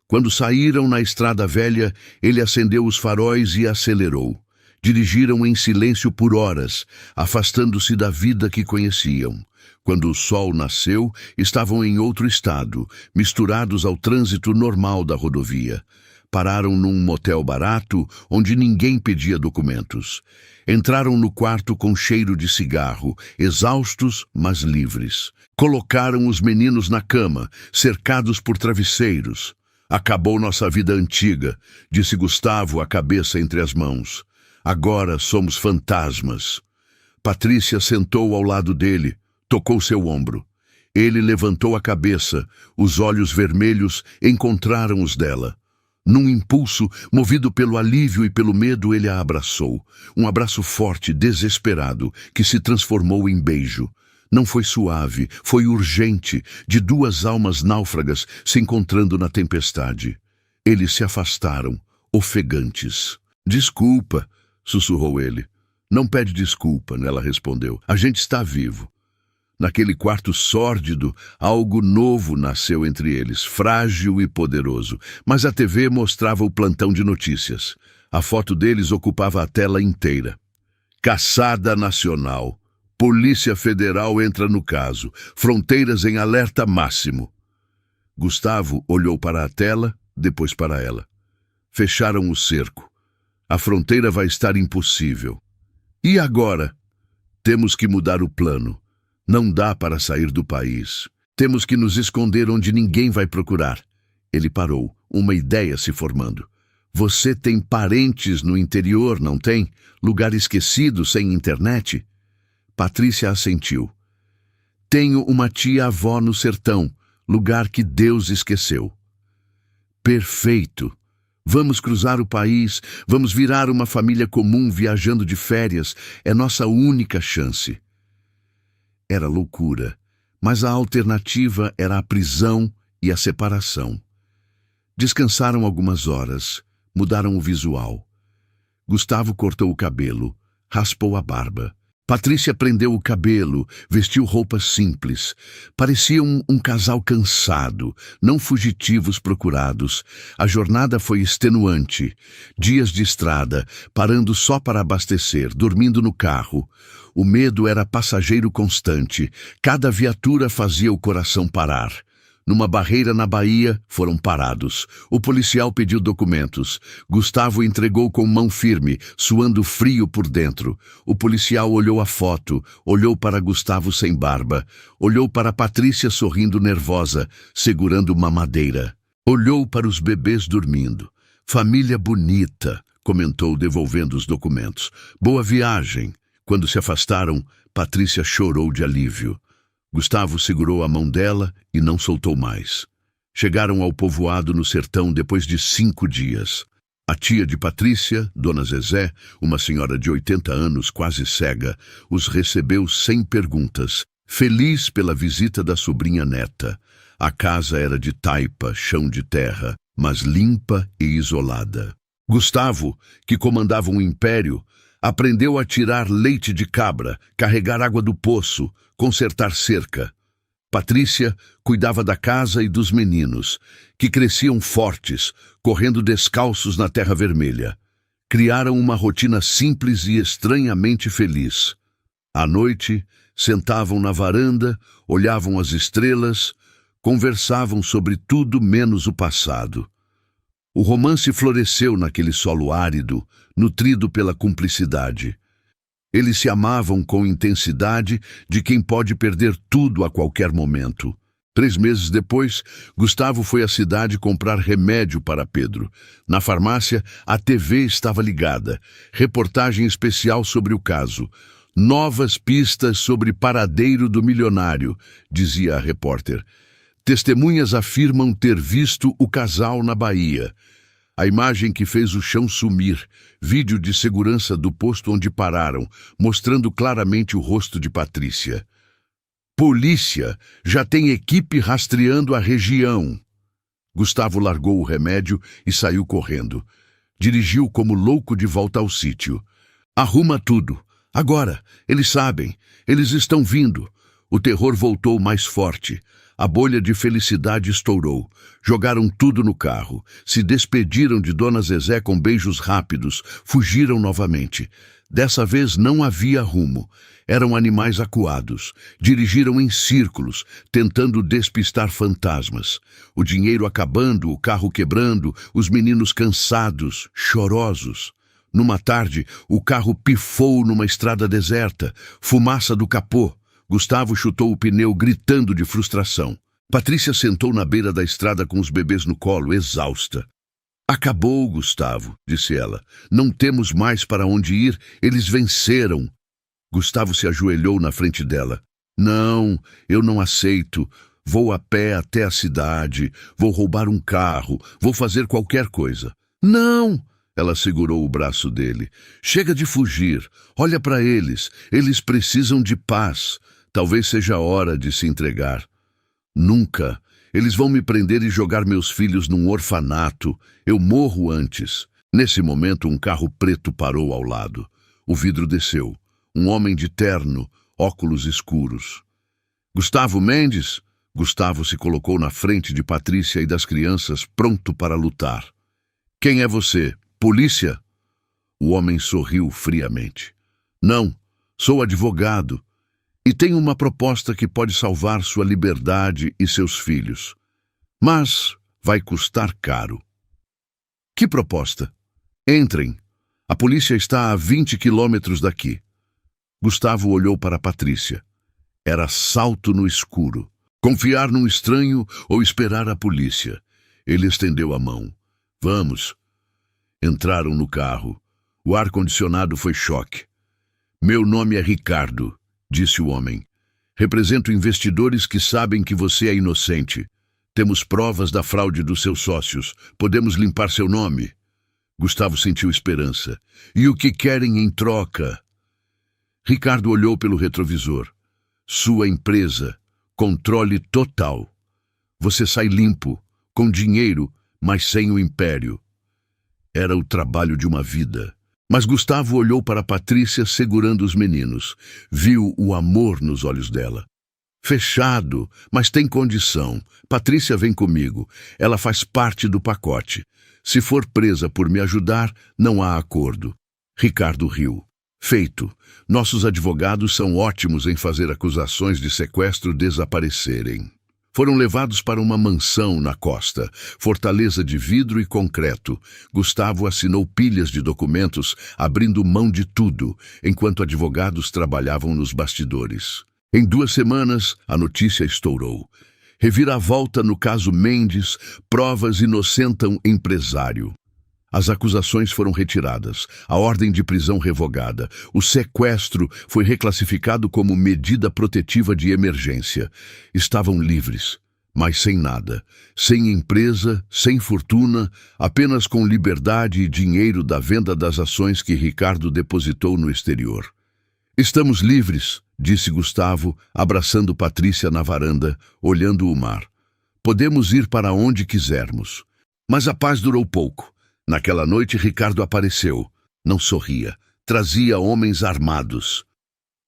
Quando saíram na estrada velha, ele acendeu os faróis e acelerou. Dirigiram em silêncio por horas, afastando-se da vida que conheciam. Quando o sol nasceu, estavam em outro estado, misturados ao trânsito normal da rodovia. Pararam num motel barato, onde ninguém pedia documentos. Entraram no quarto com cheiro de cigarro, exaustos, mas livres. Colocaram os meninos na cama, cercados por travesseiros. Acabou nossa vida antiga, disse Gustavo, a cabeça entre as mãos. Agora somos fantasmas. Patrícia sentou ao lado dele, tocou seu ombro. Ele levantou a cabeça, os olhos vermelhos encontraram os dela. Num impulso, movido pelo alívio e pelo medo, ele a abraçou. Um abraço forte, desesperado, que se transformou em beijo. Não foi suave, foi urgente, de 2 almas náufragas se encontrando na tempestade. Eles se afastaram, ofegantes. Desculpa, sussurrou ele. Não pede desculpa, ela respondeu. A gente está vivo. Naquele quarto sórdido, algo novo nasceu entre eles, frágil e poderoso. Mas a TV mostrava o plantão de notícias. A foto deles ocupava a tela inteira. Caçada nacional. Polícia Federal entra no caso. Fronteiras em alerta máximo. Gustavo olhou para a tela, depois para ela. Fecharam o cerco. A fronteira vai estar impossível. E agora? Temos que mudar o plano. Não dá para sair do país. Temos que nos esconder onde ninguém vai procurar. Ele parou, uma ideia se formando. Você tem parentes no interior, não tem? Lugar esquecido, sem internet? Patrícia assentiu. Tenho uma tia-avó no sertão, lugar que Deus esqueceu. Perfeito. Vamos cruzar o país, vamos virar uma família comum viajando de férias. É nossa única chance. Era loucura, mas a alternativa era a prisão e a separação. Descansaram algumas horas, mudaram o visual. Gustavo cortou o cabelo, raspou a barba. Patrícia prendeu o cabelo, vestiu roupas simples. Pareciam um casal cansado, não fugitivos procurados. A jornada foi extenuante. Dias de estrada, parando só para abastecer, dormindo no carro. O medo era passageiro constante. Cada viatura fazia o coração parar. Numa barreira na Bahia, foram parados. O policial pediu documentos. Gustavo entregou com mão firme, suando frio por dentro. O policial olhou a foto, olhou para Gustavo sem barba, olhou para Patrícia sorrindo nervosa, segurando uma madeira. Olhou para os bebês dormindo. Família bonita, comentou devolvendo os documentos. Boa viagem. Quando se afastaram, Patrícia chorou de alívio. Gustavo segurou a mão dela e não soltou mais. Chegaram ao povoado no sertão depois de 5 dias. A tia de Patrícia, Dona Zezé, uma senhora de 80 anos, quase cega, os recebeu sem perguntas, feliz pela visita da sobrinha neta. A casa era de taipa, chão de terra, mas limpa e isolada. Gustavo, que comandava um império, aprendeu a tirar leite de cabra, carregar água do poço, consertar cerca. Patrícia cuidava da casa e dos meninos, que cresciam fortes, correndo descalços na terra vermelha. Criaram uma rotina simples e estranhamente feliz. À noite, sentavam na varanda, olhavam as estrelas, conversavam sobre tudo menos o passado. O romance floresceu naquele solo árido, nutrido pela cumplicidade. Eles se amavam com intensidade de quem pode perder tudo a qualquer momento. 3 meses depois, Gustavo foi à cidade comprar remédio para Pedro. Na farmácia, a TV estava ligada. Reportagem especial sobre o caso. Novas pistas sobre paradeiro do milionário, dizia a repórter. Testemunhas afirmam ter visto o casal na Bahia. A imagem que fez o chão sumir, vídeo de segurança do posto onde pararam, mostrando claramente o rosto de Patrícia. Polícia, já tem equipe rastreando a região. Gustavo largou o remédio e saiu correndo. Dirigiu como louco de volta ao sítio. Arruma tudo. Agora, eles sabem. Eles estão vindo. O terror voltou mais forte. A bolha de felicidade estourou. Jogaram tudo no carro. Se despediram de Dona Zezé com beijos rápidos. Fugiram novamente. Dessa vez não havia rumo. Eram animais acuados. Dirigiram em círculos, tentando despistar fantasmas. O dinheiro acabando, o carro quebrando, os meninos cansados, chorosos. Numa tarde, o carro pifou numa estrada deserta. Fumaça do capô. Gustavo chutou o pneu, gritando de frustração. Patrícia sentou na beira da estrada com os bebês no colo, exausta. Acabou, Gustavo, disse ela. Não temos mais para onde ir, eles venceram. Gustavo se ajoelhou na frente dela. Não, eu não aceito. Vou a pé até a cidade, vou roubar um carro, vou fazer qualquer coisa. Não! Ela segurou o braço dele. Chega de fugir. Olha para eles. Eles precisam de paz. Talvez seja a hora de se entregar. Nunca. Eles vão me prender e jogar meus filhos num orfanato. Eu morro antes. Nesse momento, um carro preto parou ao lado. O vidro desceu. Um homem de terno, óculos escuros. Gustavo Mendes? Gustavo se colocou na frente de Patrícia e das crianças, pronto para lutar. Quem é você? Polícia? O homem sorriu friamente. Não, sou advogado. E tenho uma proposta que pode salvar sua liberdade e seus filhos. Mas vai custar caro. Que proposta? Entrem. A polícia está a 20 quilômetros daqui. Gustavo olhou para Patrícia. Era salto no escuro. Confiar num estranho ou esperar a polícia? Ele estendeu a mão. Vamos. Entraram no carro. O ar-condicionado foi choque. Meu nome é Ricardo, disse o homem. Represento investidores que sabem que você é inocente. Temos provas da fraude dos seus sócios. Podemos limpar seu nome. Gustavo sentiu esperança. E o que querem em troca? Ricardo olhou pelo retrovisor. Sua empresa. Controle total. Você sai limpo, com dinheiro, mas sem o império. Era o trabalho de uma vida. Mas Gustavo olhou para Patrícia segurando os meninos. Viu o amor nos olhos dela. Fechado, mas tem condição. Patrícia vem comigo. Ela faz parte do pacote. Se for presa por me ajudar, não há acordo. Ricardo riu. Feito. Nossos advogados são ótimos em fazer acusações de sequestro desaparecerem. Foram levados para uma mansão na costa, fortaleza de vidro e concreto. Gustavo assinou pilhas de documentos, abrindo mão de tudo, enquanto advogados trabalhavam nos bastidores. Em 2 semanas, a notícia estourou. Reviravolta no caso Mendes, provas inocentam empresário. As acusações foram retiradas, a ordem de prisão revogada. O sequestro foi reclassificado como medida protetiva de emergência. Estavam livres, mas sem nada. Sem empresa, sem fortuna, apenas com liberdade e dinheiro da venda das ações que Ricardo depositou no exterior. Estamos livres, disse Gustavo, abraçando Patrícia na varanda, olhando o mar. Podemos ir para onde quisermos. Mas a paz durou pouco. Naquela noite, Ricardo apareceu. Não sorria. Trazia homens armados.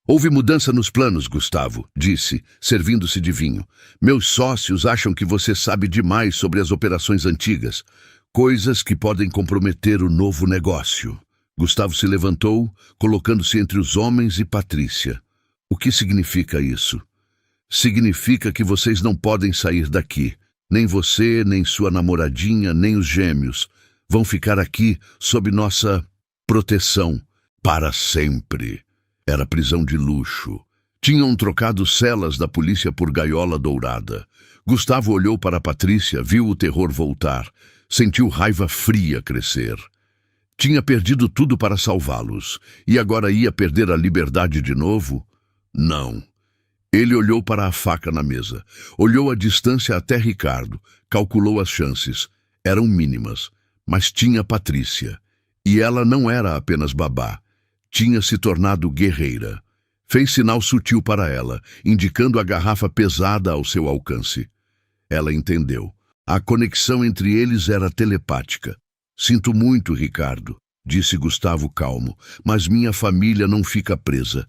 Houve mudança nos planos, Gustavo, disse, servindo-se de vinho. Meus sócios acham que você sabe demais sobre as operações antigas. Coisas que podem comprometer o novo negócio. Gustavo se levantou, colocando-se entre os homens e Patrícia. O que significa isso? Significa que vocês não podem sair daqui. Nem você, nem sua namoradinha, nem os gêmeos. Vão ficar aqui sob nossa proteção para sempre. Era prisão de luxo. Tinham trocado celas da polícia por gaiola dourada. Gustavo olhou para Patrícia, viu o terror voltar. Sentiu raiva fria crescer. Tinha perdido tudo para salvá-los. E agora ia perder a liberdade de novo? Não. Ele olhou para a faca na mesa. Olhou a distância até Ricardo. Calculou as chances. Eram mínimas. Mas tinha Patrícia. E ela não era apenas babá. Tinha se tornado guerreira. Fez sinal sutil para ela, indicando a garrafa pesada ao seu alcance. Ela entendeu. A conexão entre eles era telepática. Sinto muito, Ricardo, disse Gustavo calmo, mas minha família não fica presa.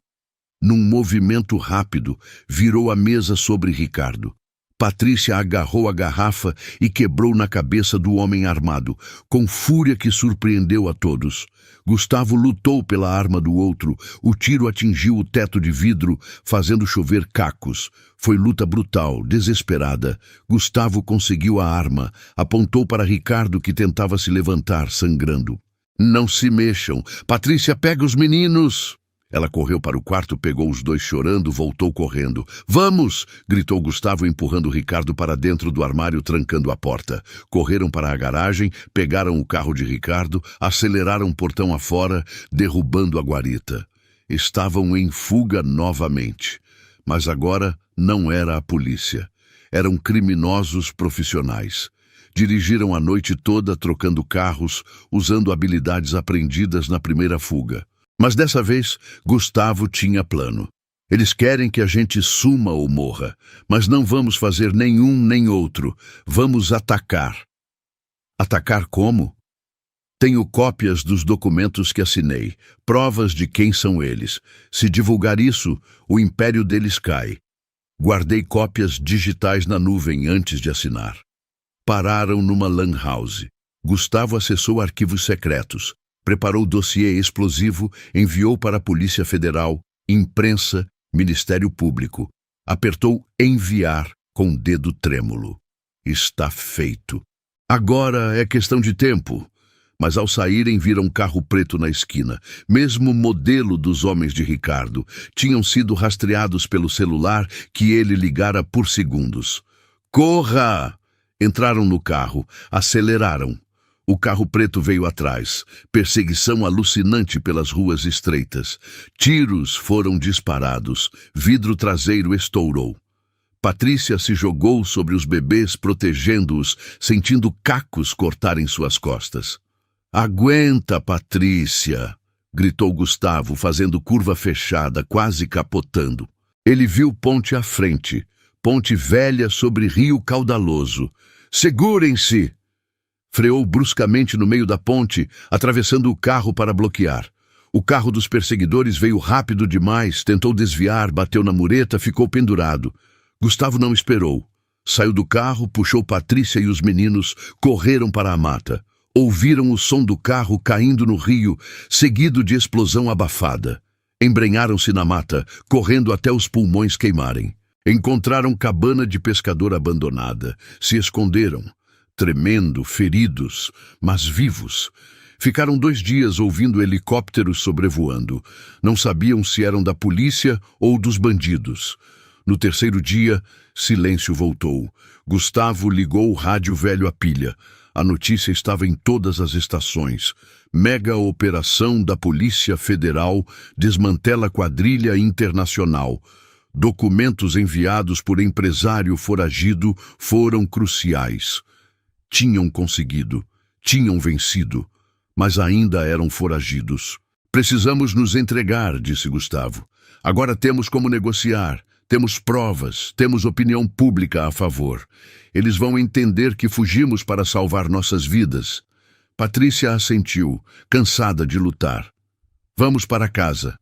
Num movimento rápido, virou a mesa sobre Ricardo. Patrícia agarrou a garrafa e quebrou na cabeça do homem armado, com fúria que surpreendeu a todos. Gustavo lutou pela arma do outro. O tiro atingiu o teto de vidro, fazendo chover cacos. Foi luta brutal, desesperada. Gustavo conseguiu a arma, apontou para Ricardo, que tentava se levantar, sangrando. Não se mexam. Patrícia, pega os meninos! Ela correu para o quarto, pegou os dois chorando, voltou correndo. Vamos! Gritou Gustavo, empurrando Ricardo para dentro do armário, trancando a porta. Correram para a garagem, pegaram o carro de Ricardo, aceleraram o portão afora, derrubando a guarita. Estavam em fuga novamente. Mas agora não era a polícia. Eram criminosos profissionais. Dirigiram a noite toda, trocando carros, usando habilidades aprendidas na primeira fuga. Mas dessa vez, Gustavo tinha plano. Eles querem que a gente suma ou morra, mas não vamos fazer nenhum nem outro. Vamos atacar. Atacar como? Tenho cópias dos documentos que assinei, provas de quem são eles. Se divulgar isso, o império deles cai. Guardei cópias digitais na nuvem antes de assinar. Pararam numa lan house. Gustavo acessou arquivos secretos. Preparou dossiê explosivo, enviou para a Polícia Federal, imprensa, Ministério Público. Apertou enviar com dedo trêmulo. Está feito. Agora é questão de tempo. Mas ao saírem viram um carro preto na esquina, mesmo modelo dos homens de Ricardo. Tinham sido rastreados pelo celular que ele ligara por segundos. Corra! Entraram no carro, aceleraram. O carro preto veio atrás. Perseguição alucinante pelas ruas estreitas. Tiros foram disparados. Vidro traseiro estourou. Patrícia se jogou sobre os bebês, protegendo-os, sentindo cacos cortarem suas costas. Aguenta, Patrícia! Gritou Gustavo, fazendo curva fechada, quase capotando. Ele viu ponte à frente, ponte velha sobre rio caudaloso. Segurem-se! Freou bruscamente no meio da ponte, atravessando o carro para bloquear. O carro dos perseguidores veio rápido demais, tentou desviar, bateu na mureta, ficou pendurado. Gustavo não esperou. Saiu do carro, puxou Patrícia e os meninos, correram para a mata. Ouviram o som do carro caindo no rio, seguido de explosão abafada. Embrenharam-se na mata, correndo até os pulmões queimarem. Encontraram cabana de pescador abandonada. Se esconderam, tremendo, feridos, mas vivos. Ficaram 2 dias ouvindo helicópteros sobrevoando. Não sabiam se eram da polícia ou dos bandidos. No 3º dia, silêncio voltou. Gustavo ligou o rádio velho à pilha. A notícia estava em todas as estações. Mega operação da Polícia Federal desmantela quadrilha internacional. Documentos enviados por empresário foragido foram cruciais. Tinham conseguido, tinham vencido, mas ainda eram foragidos. Precisamos nos entregar, disse Gustavo. Agora temos como negociar. Temos provas, temos opinião pública a favor. Eles vão entender que fugimos para salvar nossas vidas. Patrícia assentiu, cansada de lutar. Vamos para casa.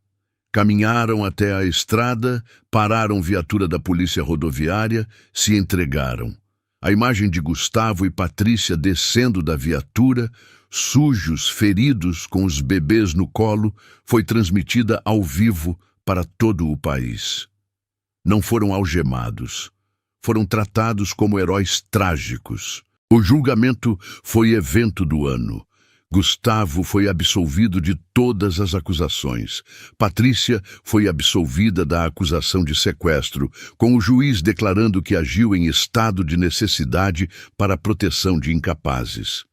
Caminharam até a estrada, pararam viatura da polícia rodoviária, se entregaram. A imagem de Gustavo e Patrícia descendo da viatura, sujos, feridos, com os bebês no colo, foi transmitida ao vivo para todo o país. Não foram algemados. Foram tratados como heróis trágicos. O julgamento foi evento do ano. Gustavo foi absolvido de todas as acusações. Patrícia foi absolvida da acusação de sequestro, com o juiz declarando que agiu em estado de necessidade para a proteção de incapazes.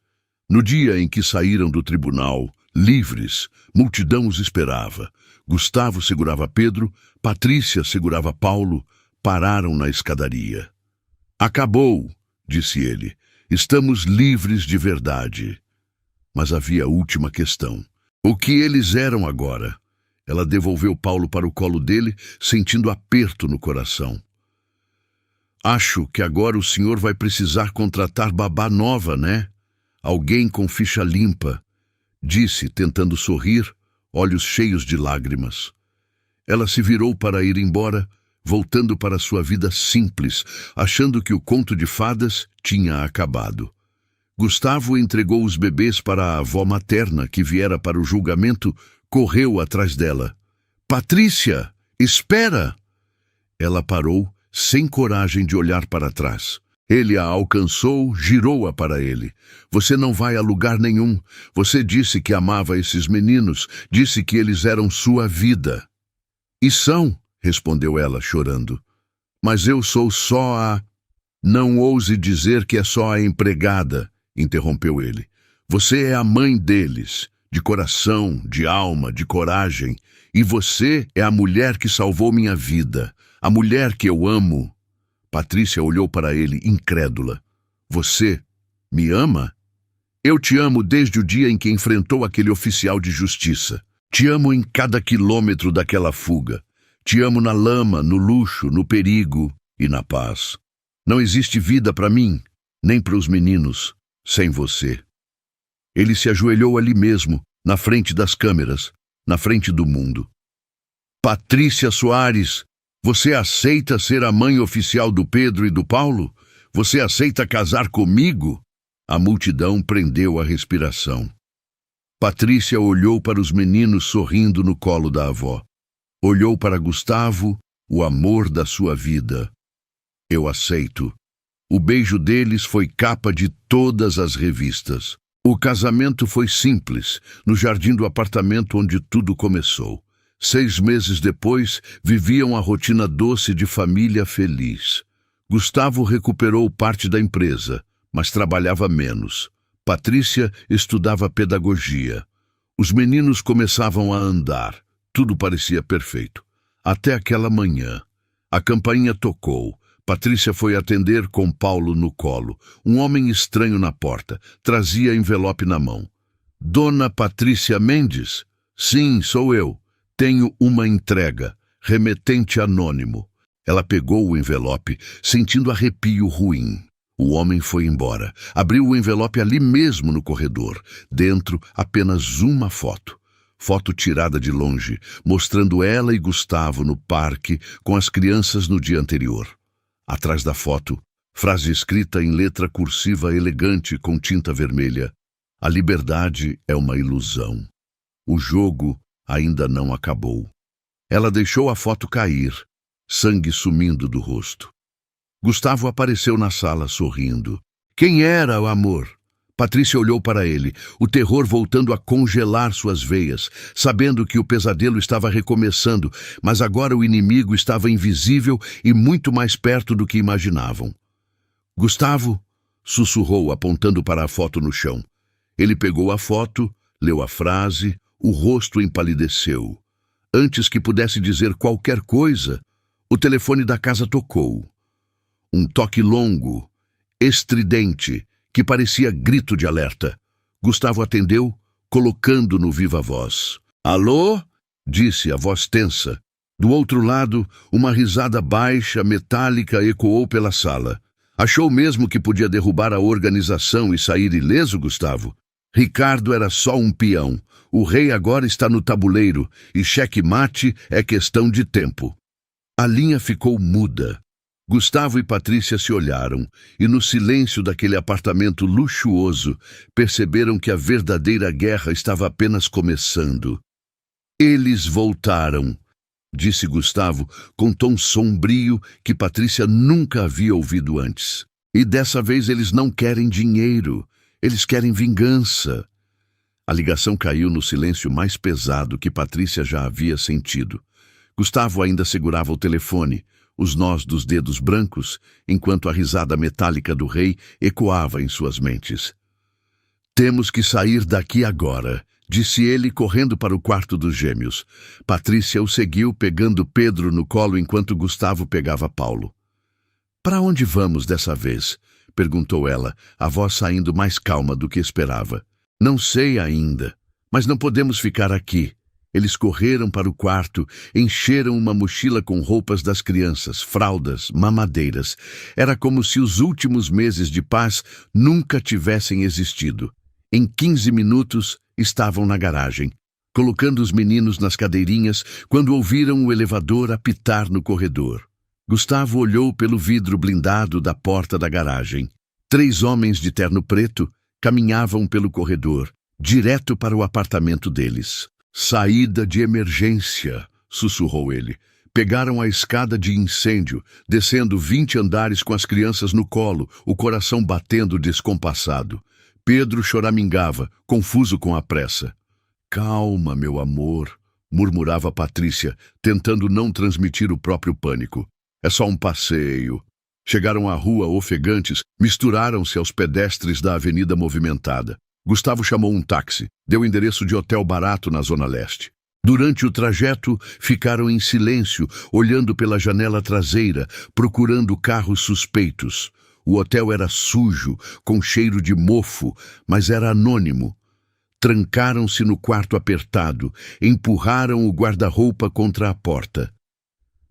No dia em que saíram do tribunal, livres, multidão os esperava. Gustavo segurava Pedro, Patrícia segurava Paulo, pararam na escadaria. Acabou, disse ele. Estamos livres de verdade. Mas havia a última questão. O que eles eram agora? Ela devolveu Paulo para o colo dele, sentindo aperto no coração. Acho que agora o senhor vai precisar contratar babá nova, né? Alguém com ficha limpa, disse, tentando sorrir, olhos cheios de lágrimas. Ela se virou para ir embora, voltando para sua vida simples, achando que o conto de fadas tinha acabado. Gustavo entregou os bebês para a avó materna, que viera para o julgamento, correu atrás dela. Patrícia, espera! Ela parou, sem coragem de olhar para trás. Ele a alcançou, girou-a para ele. Você não vai a lugar nenhum. Você disse que amava esses meninos, disse que eles eram sua vida. E são, respondeu ela, chorando. Mas eu sou só a... Não ouse dizer que é só a empregada, interrompeu ele. Você é a mãe deles, de coração, de alma, de coragem. E você é a mulher que salvou minha vida, a mulher que eu amo. Patrícia olhou para ele, incrédula. Você me ama? Eu te amo desde o dia em que enfrentou aquele oficial de justiça. Te amo em cada quilômetro daquela fuga. Te amo na lama, no luxo, no perigo e na paz. Não existe vida para mim, nem para os meninos, sem você. Ele se ajoelhou ali mesmo, na frente das câmeras, na frente do mundo. Patrícia Soares, você aceita ser a mãe oficial do Pedro e do Paulo? Você aceita casar comigo? A multidão prendeu a respiração. Patrícia olhou para os meninos sorrindo no colo da avó. Olhou para Gustavo, o amor da sua vida. Eu aceito. O beijo deles foi capa de todas as revistas. O casamento foi simples, no jardim do apartamento onde tudo começou. 6 meses depois, viviam a rotina doce de família feliz. Gustavo recuperou parte da empresa, mas trabalhava menos. Patrícia estudava pedagogia. Os meninos começavam a andar. Tudo parecia perfeito. Até aquela manhã. A campainha tocou. Patrícia foi atender com Paulo no colo. Um homem estranho na porta. Trazia envelope na mão. Dona Patrícia Mendes? Sim, sou eu. Tenho uma entrega. Remetente anônimo. Ela pegou o envelope, sentindo arrepio ruim. O homem foi embora. Abriu o envelope ali mesmo no corredor. Dentro, apenas uma foto. Foto tirada de longe, mostrando ela e Gustavo no parque com as crianças no dia anterior. Atrás da foto, frase escrita em letra cursiva elegante com tinta vermelha. A liberdade é uma ilusão. O jogo ainda não acabou. Ela deixou a foto cair, sangue sumindo do rosto. Gustavo apareceu na sala sorrindo. Quem era o amor? Patrícia olhou para ele, o terror voltando a congelar suas veias, sabendo que o pesadelo estava recomeçando, mas agora o inimigo estava invisível e muito mais perto do que imaginavam. Gustavo, sussurrou apontando para a foto no chão. Ele pegou a foto, leu a frase, o rosto empalideceu. Antes que pudesse dizer qualquer coisa, o telefone da casa tocou. Um toque longo, estridente, que parecia grito de alerta. Gustavo atendeu, colocando no viva voz. Alô? Disse a voz tensa. Do outro lado, uma risada baixa, metálica, ecoou pela sala. Achou mesmo que podia derrubar a organização e sair ileso, Gustavo? Ricardo era só um peão. O rei agora está no tabuleiro e xeque-mate é questão de tempo. A linha ficou muda. Gustavo e Patrícia se olharam e, no silêncio daquele apartamento luxuoso, perceberam que a verdadeira guerra estava apenas começando. Eles voltaram, disse Gustavo com tom sombrio que Patrícia nunca havia ouvido antes. E dessa vez eles não querem dinheiro, eles querem vingança. A ligação caiu no silêncio mais pesado que Patrícia já havia sentido. Gustavo ainda segurava o telefone, os nós dos dedos brancos, enquanto a risada metálica do rei ecoava em suas mentes. Temos que sair daqui agora, disse ele correndo para o quarto dos gêmeos. Patrícia o seguiu pegando Pedro no colo enquanto Gustavo pegava Paulo. Para onde vamos dessa vez? Perguntou ela, a voz saindo mais calma do que esperava. Não sei ainda, mas não podemos ficar aqui. Eles correram para o quarto, encheram uma mochila com roupas das crianças, fraldas, mamadeiras. Era como se os últimos meses de paz nunca tivessem existido. Em 15 minutos, estavam na garagem, colocando os meninos nas cadeirinhas quando ouviram o elevador apitar no corredor. Gustavo olhou pelo vidro blindado da porta da garagem. 3 homens de terno preto caminhavam pelo corredor, direto para o apartamento deles. Saída de emergência, sussurrou ele. Pegaram a escada de incêndio, descendo 20 andares com as crianças no colo, o coração batendo descompassado. Pedro choramingava, confuso com a pressa. Calma, meu amor, murmurava Patrícia, tentando não transmitir o próprio pânico. É só um passeio. Chegaram à rua ofegantes, misturaram-se aos pedestres da avenida movimentada. Gustavo chamou um táxi, deu endereço de hotel barato na Zona Leste. Durante o trajeto, ficaram em silêncio, olhando pela janela traseira, procurando carros suspeitos. O hotel era sujo, com cheiro de mofo, mas era anônimo. Trancaram-se no quarto apertado, empurraram o guarda-roupa contra a porta.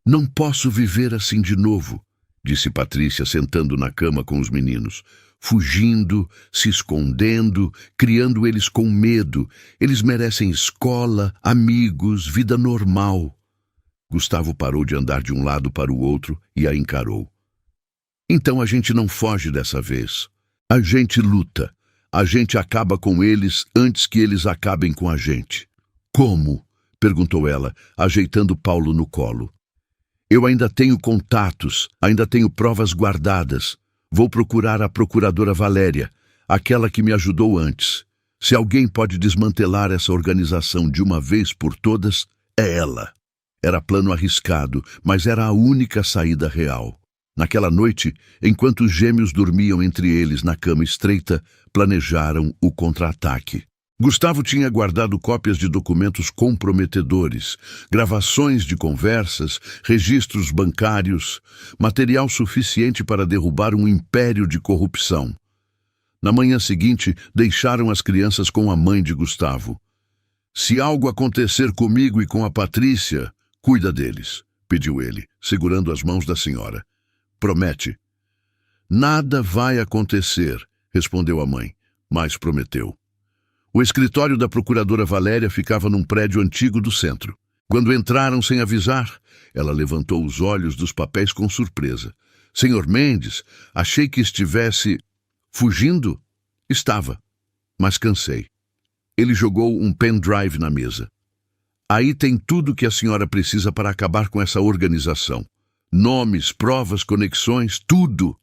Não posso viver assim de novo, disse Patrícia, sentando na cama com os meninos. Fugindo, se escondendo, criando eles com medo. Eles merecem escola, amigos, vida normal. Gustavo parou de andar de um lado para o outro e a encarou. Então a gente não foge dessa vez. A gente luta. A gente acaba com eles antes que eles acabem com a gente. Como? Perguntou ela, ajeitando Paulo no colo. Eu ainda tenho contatos, ainda tenho provas guardadas. Vou procurar a procuradora Valéria. aquela que me ajudou antes. Se alguém pode desmantelar essa organização de uma vez por todas, é ela. Era plano arriscado, mas era a única saída real. Naquela noite, enquanto os gêmeos dormiam entre eles na cama estreita, planejaram o contra-ataque. Gustavo tinha guardado cópias de documentos comprometedores, gravações de conversas, registros bancários, material suficiente para derrubar um império de corrupção. Na manhã seguinte, deixaram as crianças com a mãe de Gustavo. "Se algo acontecer comigo e com a Patrícia, cuida deles", pediu ele, segurando as mãos da senhora. "Promete." "Nada vai acontecer", respondeu a mãe, mas prometeu. O escritório da procuradora Valéria ficava num prédio antigo do centro. Quando entraram sem avisar, ela levantou os olhos dos papéis com surpresa. "Senhor Mendes, achei que estivesse fugindo." "Estava, mas cansei." Ele jogou um pendrive na mesa. "Aí tem tudo que a senhora precisa para acabar com essa organização. Nomes, provas, conexões, tudo."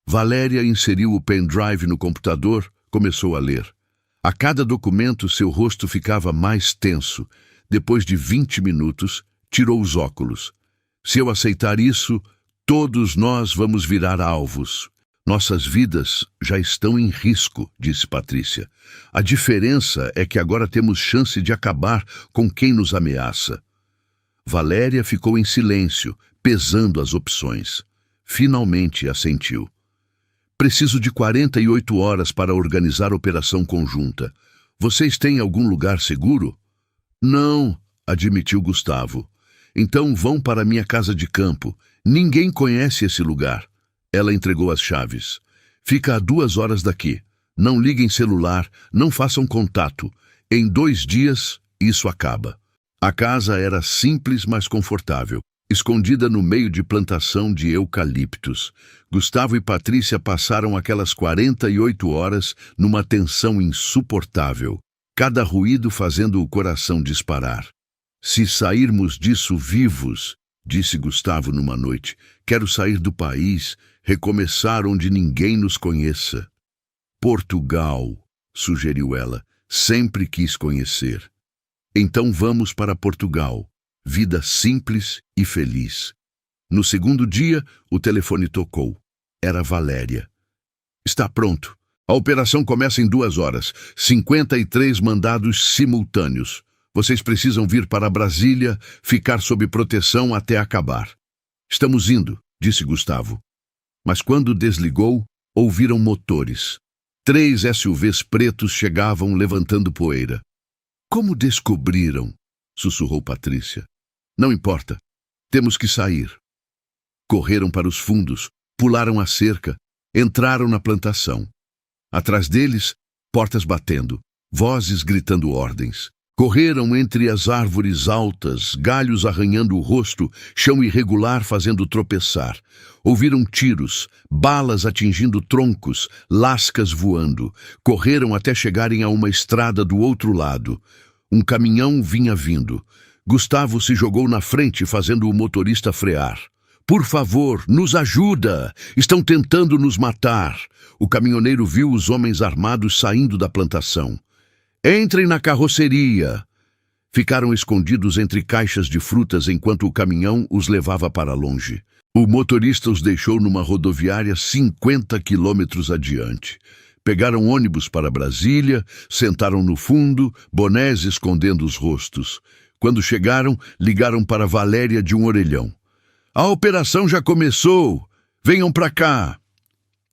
Valéria inseriu o pendrive no computador, começou a ler. A cada documento, seu rosto ficava mais tenso. Depois de 20 minutos, tirou os óculos. "Se eu aceitar isso, todos nós vamos virar alvos. Nossas vidas já estão em risco", disse Patrícia. "A diferença é que agora temos chance de acabar com quem nos ameaça." Valéria ficou em silêncio, pesando as opções. Finalmente assentiu. "Preciso de 48 horas para organizar a operação conjunta. Vocês têm algum lugar seguro?" "Não", admitiu Gustavo. "Então vão para minha casa de campo. Ninguém conhece esse lugar." Ela entregou as chaves. "Fica a 2 horas daqui. Não liguem celular, não façam contato. Em 2 dias, isso acaba." A casa era simples, mas confortável, escondida no meio de plantação de eucaliptos. Gustavo e Patrícia passaram aquelas 48 horas numa tensão insuportável, cada ruído fazendo o coração disparar. "Se sairmos disso vivos", disse Gustavo numa noite, "quero sair do país, recomeçar onde ninguém nos conheça." "Portugal", sugeriu ela, "sempre quis conhecer." "Então vamos para Portugal. Vida simples e feliz." No segundo dia, o telefone tocou. Era Valéria. "Está pronto. A operação começa em 2 horas. 53 mandados simultâneos. Vocês precisam vir para Brasília, ficar sob proteção até acabar." "Estamos indo", disse Gustavo. Mas quando desligou, ouviram motores. 3 SUVs pretos chegavam levantando poeira. "Como descobriram?", sussurrou Patrícia. "Não importa. Temos que sair." Correram para os fundos, pularam a cerca, entraram na plantação. Atrás deles, portas batendo, vozes gritando ordens. Correram entre as árvores altas, galhos arranhando o rosto, chão irregular fazendo tropeçar. Ouviram tiros, balas atingindo troncos, lascas voando. Correram até chegarem a uma estrada do outro lado. Um caminhão vinha vindo. Gustavo se jogou na frente, fazendo o motorista frear. "Por favor, nos ajuda! Estão tentando nos matar!" O caminhoneiro viu os homens armados saindo da plantação. "Entrem na carroceria!" Ficaram escondidos entre caixas de frutas enquanto o caminhão os levava para longe. O motorista os deixou numa rodoviária 50 quilômetros adiante. Pegaram ônibus para Brasília, sentaram no fundo, bonés escondendo os rostos. Quando chegaram, ligaram para Valéria de um orelhão. "A operação já começou! Venham para cá!"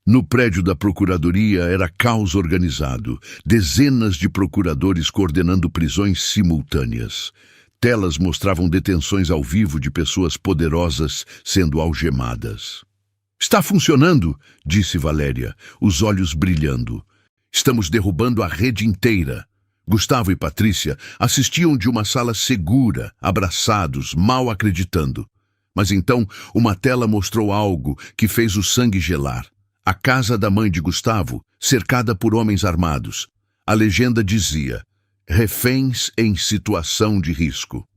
No prédio da Procuradoria era caos organizado, dezenas de procuradores coordenando prisões simultâneas. Telas mostravam detenções ao vivo de pessoas poderosas sendo algemadas. "Está funcionando", disse Valéria, os olhos brilhando. "Estamos derrubando a rede inteira." Gustavo e Patrícia assistiam de uma sala segura, abraçados, mal acreditando. Mas então uma tela mostrou algo que fez o sangue gelar. A casa da mãe de Gustavo, cercada por homens armados. A legenda dizia: "Reféns em situação de risco."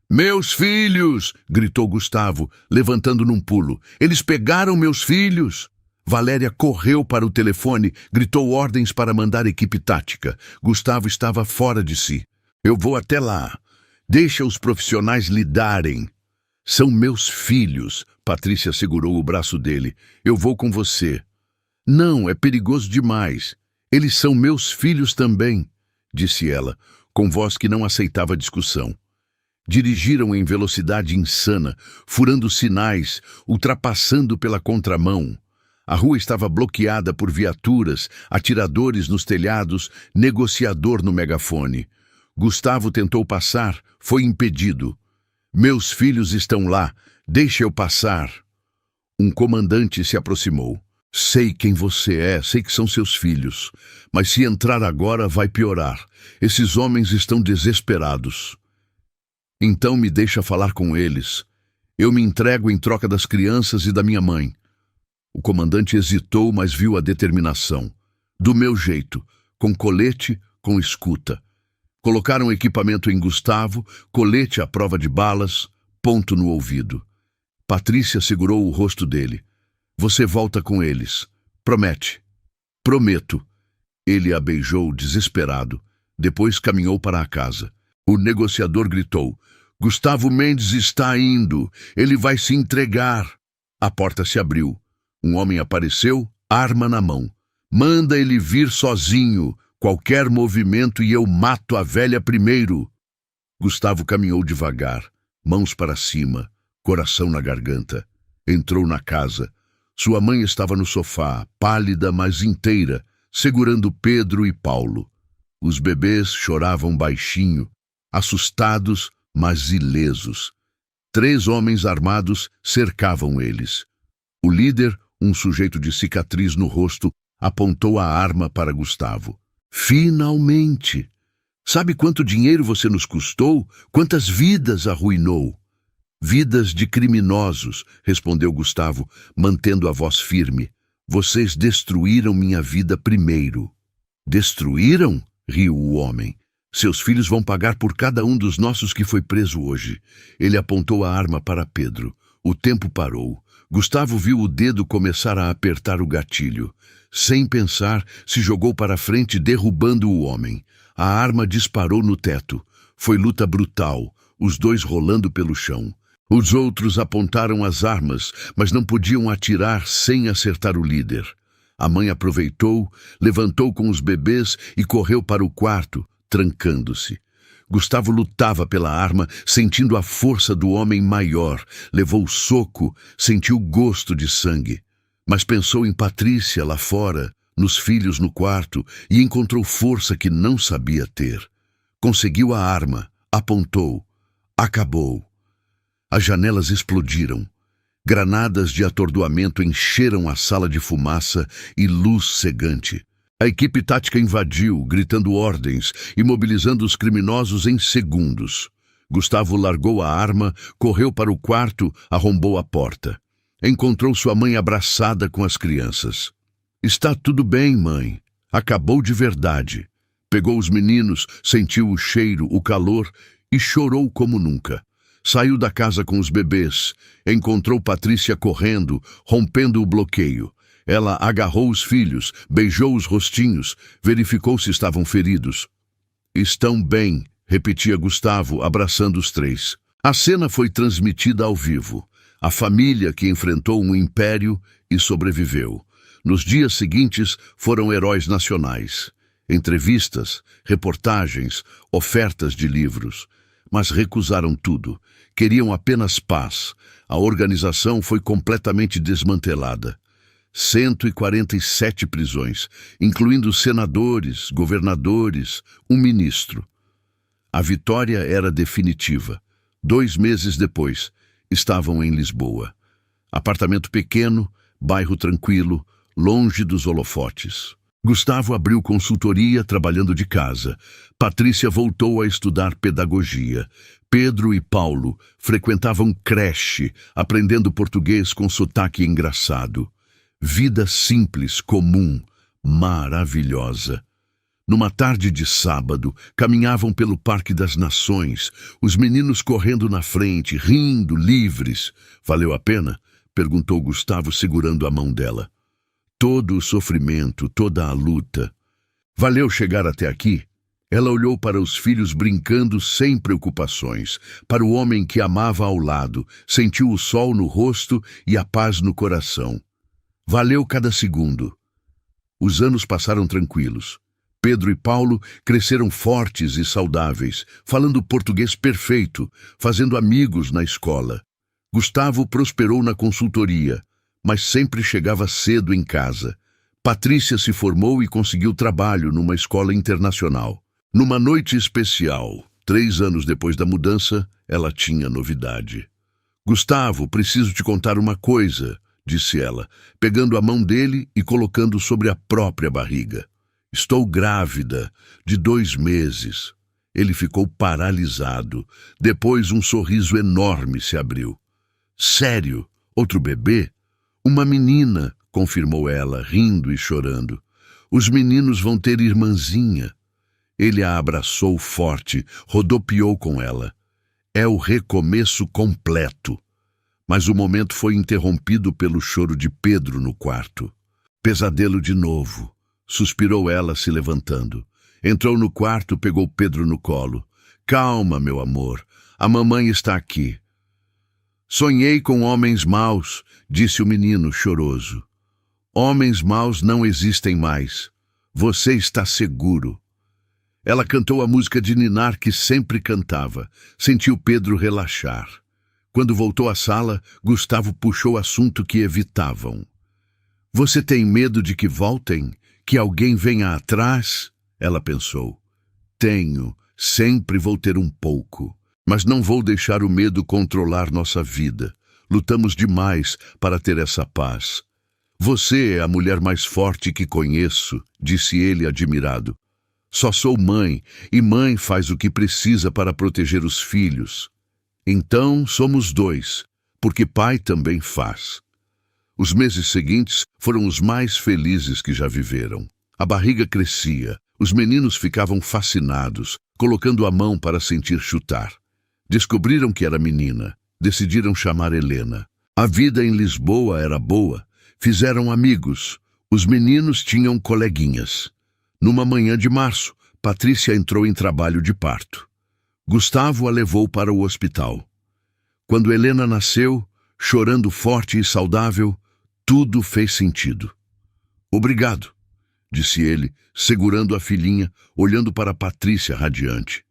"Meus filhos!" gritou Gustavo, levantando num pulo. "Eles pegaram meus filhos!" Valéria correu para o telefone, gritou ordens para mandar equipe tática. Gustavo estava fora de si. Eu vou até lá. Deixa os profissionais lidarem. São meus filhos. Patrícia segurou o braço dele. Eu vou com você. Não, é perigoso demais. Eles são meus filhos também, disse ela, com voz que não aceitava discussão. Dirigiram em velocidade insana, furando sinais, ultrapassando pela contramão. A rua estava bloqueada por viaturas, atiradores nos telhados, negociador no megafone. Gustavo tentou passar, foi impedido. Meus filhos estão lá, deixe eu passar. Um comandante se aproximou. Sei quem você é, sei que são seus filhos. Mas se entrar agora, vai piorar. Esses homens estão desesperados. Então me deixa falar com eles. Eu me entrego em troca das crianças e da minha mãe. O comandante hesitou, mas viu a determinação. Do meu jeito, com colete, com escuta. Colocaram equipamento em Gustavo, colete à prova de balas, ponto no ouvido. Patrícia segurou o rosto dele. Você volta com eles. Promete. Prometo. Ele a beijou, desesperado. Depois caminhou para a casa. O negociador gritou. Gustavo Mendes está indo. Ele vai se entregar. A porta se abriu. Um homem apareceu, arma na mão. Manda ele vir sozinho. Qualquer movimento e eu mato a velha primeiro. Gustavo caminhou devagar, mãos para cima, coração na garganta. Entrou na casa. Sua mãe estava no sofá, pálida, mas inteira, segurando Pedro e Paulo. Os bebês choravam baixinho, assustados, mas ilesos. 3 homens armados cercavam eles. O líder, um sujeito de cicatriz no rosto, apontou a arma para Gustavo. Finalmente! Sabe quanto dinheiro você nos custou? Quantas vidas arruinou? Vidas de criminosos, respondeu Gustavo, mantendo a voz firme. Vocês destruíram minha vida primeiro. Destruíram? Riu o homem. Seus filhos vão pagar por cada um dos nossos que foi preso hoje. Ele apontou a arma para Pedro. O tempo parou. Gustavo viu o dedo começar a apertar o gatilho. Sem pensar, se jogou para frente, derrubando o homem. A arma disparou no teto. Foi luta brutal, os dois rolando pelo chão. Os outros apontaram as armas, mas não podiam atirar sem acertar o líder. A mãe aproveitou, levantou com os bebês e correu para o quarto, trancando-se. Gustavo lutava pela arma, sentindo a força do homem maior. Levou o soco, sentiu gosto de sangue. Mas pensou em Patrícia lá fora, nos filhos no quarto, e encontrou força que não sabia ter. Conseguiu a arma, apontou. Acabou. As janelas explodiram. Granadas de atordoamento encheram a sala de fumaça e luz cegante. A equipe tática invadiu, gritando ordens, imobilizando os criminosos em segundos. Gustavo largou a arma, correu para o quarto, arrombou a porta. Encontrou sua mãe abraçada com as crianças. Está tudo bem, mãe. Acabou de verdade. Pegou os meninos, sentiu o cheiro, o calor e chorou como nunca. Saiu da casa com os bebês. Encontrou Patrícia correndo, rompendo o bloqueio. Ela agarrou os filhos, beijou os rostinhos, verificou se estavam feridos. Estão bem, repetia Gustavo, abraçando os 3. A cena foi transmitida ao vivo. A família que enfrentou um império e sobreviveu. Nos dias seguintes foram heróis nacionais. Entrevistas, reportagens, ofertas de livros. Mas recusaram tudo. Queriam apenas paz. A organização foi completamente desmantelada. 147 prisões, incluindo senadores, governadores, um ministro. A vitória era definitiva. 2 meses depois, estavam em Lisboa. Apartamento pequeno, bairro tranquilo, longe dos holofotes. Gustavo abriu consultoria trabalhando de casa. Patrícia voltou a estudar pedagogia. Pedro e Paulo frequentavam creche, aprendendo português com sotaque engraçado. Vida simples, comum, maravilhosa. Numa tarde de sábado, caminhavam pelo Parque das Nações, os meninos correndo na frente, rindo, livres. Valeu a pena? Perguntou Gustavo, segurando a mão dela. todo o sofrimento, toda a luta. Valeu chegar até aqui? Ela olhou para os filhos brincando sem preocupações, para o homem que amava ao lado, sentiu o sol no rosto e a paz no coração. Valeu cada segundo. Os anos passaram tranquilos. Pedro e Paulo cresceram fortes e saudáveis, falando português perfeito, fazendo amigos na escola. Gustavo prosperou na consultoria, mas sempre chegava cedo em casa. Patrícia se formou e conseguiu trabalho numa escola internacional. Numa noite especial, 3 anos depois da mudança, ela tinha novidade. Gustavo, preciso te contar uma coisa, disse ela, pegando a mão dele e colocando sobre a própria barriga. Estou grávida, de 2 meses. Ele ficou paralisado. Depois um sorriso enorme se abriu. Sério? Outro bebê? Uma menina, confirmou ela, rindo e chorando. Os meninos vão ter irmãzinha. Ele a abraçou forte, rodopiou com ela. É o recomeço completo. Mas o momento foi interrompido pelo choro de Pedro no quarto. Pesadelo de novo, suspirou ela se levantando. Entrou no quarto, pegou Pedro no colo. Calma, meu amor, a mamãe está aqui. Sonhei com homens maus, disse o menino choroso. Homens maus não existem mais. Você está seguro. Ela cantou a música de ninar que sempre cantava. Sentiu Pedro relaxar. Quando voltou à sala, Gustavo puxou o assunto que evitavam. Você tem medo de que voltem? Que alguém venha atrás? Ela pensou. Tenho, sempre vou ter um pouco. Mas não vou deixar o medo controlar nossa vida. Lutamos demais para ter essa paz. Você é a mulher mais forte que conheço, disse ele admirado. Só sou mãe, e mãe faz o que precisa para proteger os filhos. Então somos 2, porque pai também faz. Os meses seguintes foram os mais felizes que já viveram. A barriga crescia, os meninos ficavam fascinados, colocando a mão para sentir chutar. Descobriram que era menina, decidiram chamar Helena. A vida em Lisboa era boa, fizeram amigos, os meninos tinham coleguinhas. Numa manhã de março, Patrícia entrou em trabalho de parto. Gustavo a levou para o hospital. Quando Helena nasceu, chorando forte e saudável, tudo fez sentido. Obrigado, disse ele, segurando a filhinha, olhando para Patrícia radiante.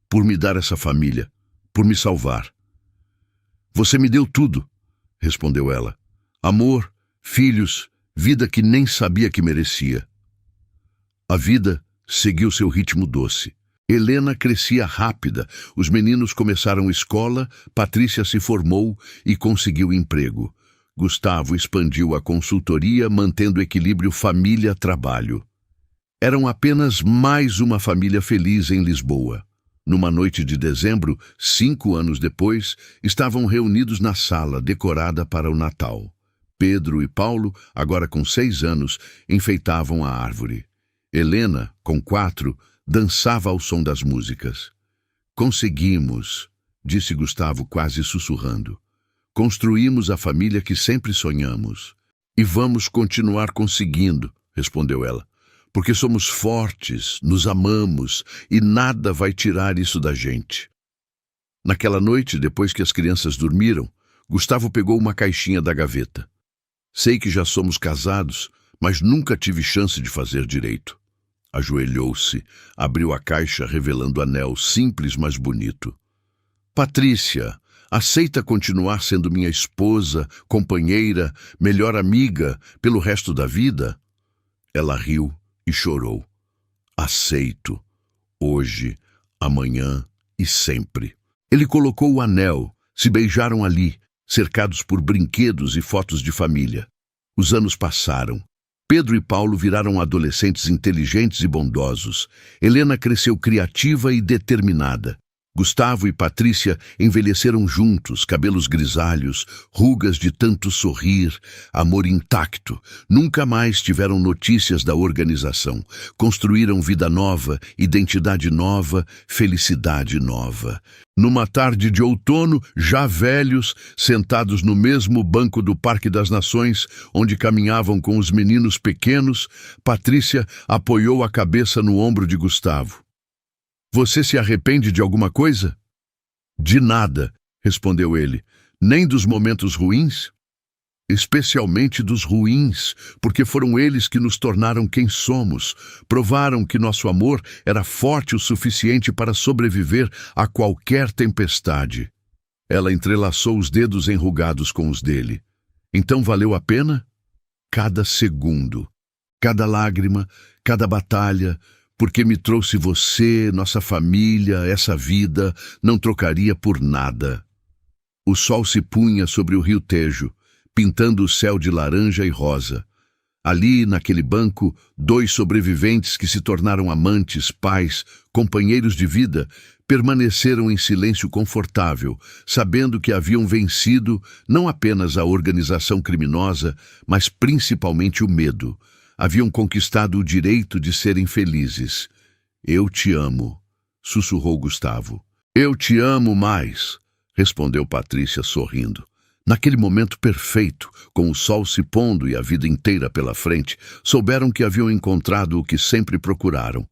Por me dar essa família, por me salvar. Você me deu tudo, respondeu ela. Amor, filhos, vida que nem sabia que merecia. A vida seguiu seu ritmo doce. Helena crescia rápida, os meninos começaram escola, Patrícia se formou e conseguiu emprego. Gustavo expandiu a consultoria, mantendo equilíbrio família-trabalho. Eram apenas mais uma família feliz em Lisboa. Numa noite de dezembro, 5 anos depois, estavam reunidos na sala decorada para o Natal. Pedro e Paulo, agora com 6 anos, enfeitavam a árvore. Helena, com 4, dançava ao som das músicas. Conseguimos, disse Gustavo quase sussurrando. Construímos a família que sempre sonhamos. E vamos continuar conseguindo, respondeu ela. Porque somos fortes, nos amamos e nada vai tirar isso da gente. Naquela noite, depois que as crianças dormiram, Gustavo pegou uma caixinha da gaveta. Sei que já somos casados, mas nunca tive chance de fazer direito. Ajoelhou-se, abriu a caixa revelando o anel simples, mas bonito. Patrícia, aceita continuar sendo minha esposa, companheira, melhor amiga pelo resto da vida? Ela riu e chorou. Aceito. Hoje, amanhã e sempre. Ele colocou o anel, se beijaram ali, cercados por brinquedos e fotos de família. Os anos passaram. Pedro e Paulo viraram adolescentes inteligentes e bondosos. Helena cresceu criativa e determinada. Gustavo e Patrícia envelheceram juntos, cabelos grisalhos, rugas de tanto sorrir, amor intacto. Nunca mais tiveram notícias da organização. Construíram vida nova, identidade nova, felicidade nova. Numa tarde de outono, já velhos, sentados no mesmo banco do Parque das Nações, onde caminhavam com os meninos pequenos, Patrícia apoiou a cabeça no ombro de Gustavo. Você se arrepende de alguma coisa? De nada, respondeu ele. Nem dos momentos ruins? Especialmente dos ruins, porque foram eles que nos tornaram quem somos, provaram que nosso amor era forte o suficiente para sobreviver a qualquer tempestade. Ela entrelaçou os dedos enrugados com os dele. Então valeu a pena? Cada segundo, cada lágrima, cada batalha, porque me trouxe você, nossa família, essa vida, não trocaria por nada. O sol se punha sobre o rio Tejo, pintando o céu de laranja e rosa. Ali, naquele banco, 2 sobreviventes que se tornaram amantes, pais, companheiros de vida, permaneceram em silêncio confortável, sabendo que haviam vencido não apenas a organização criminosa, mas principalmente o medo. Haviam conquistado o direito de serem felizes. Eu te amo, sussurrou Gustavo. Eu te amo mais, respondeu Patrícia sorrindo. Naquele momento perfeito, com o sol se pondo e a vida inteira pela frente, souberam que haviam encontrado o que sempre procuraram.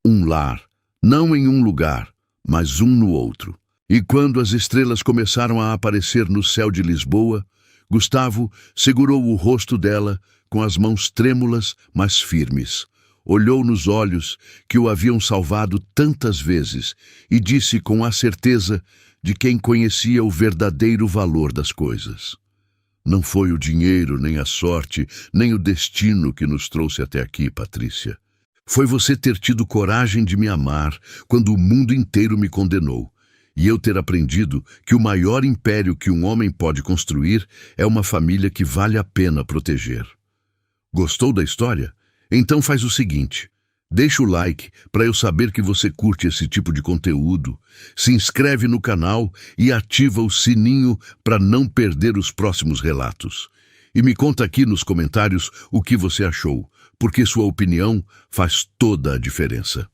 Um lar, não em um lugar, mas um no outro. E quando as estrelas começaram a aparecer no céu de Lisboa, Gustavo segurou o rosto dela com as mãos trêmulas, mas firmes. Olhou nos olhos que o haviam salvado tantas vezes e disse com a certeza de quem conhecia o verdadeiro valor das coisas. Não foi o dinheiro, nem a sorte, nem o destino que nos trouxe até aqui, Patrícia. Foi você ter tido coragem de me amar quando o mundo inteiro me condenou, e eu ter aprendido que o maior império que um homem pode construir é uma família que vale a pena proteger. Gostou da história? Então faz o seguinte, deixa o like para eu saber que você curte esse tipo de conteúdo, se inscreve no canal e ativa o sininho para não perder os próximos relatos. E me conta aqui nos comentários o que você achou, porque sua opinião faz toda a diferença.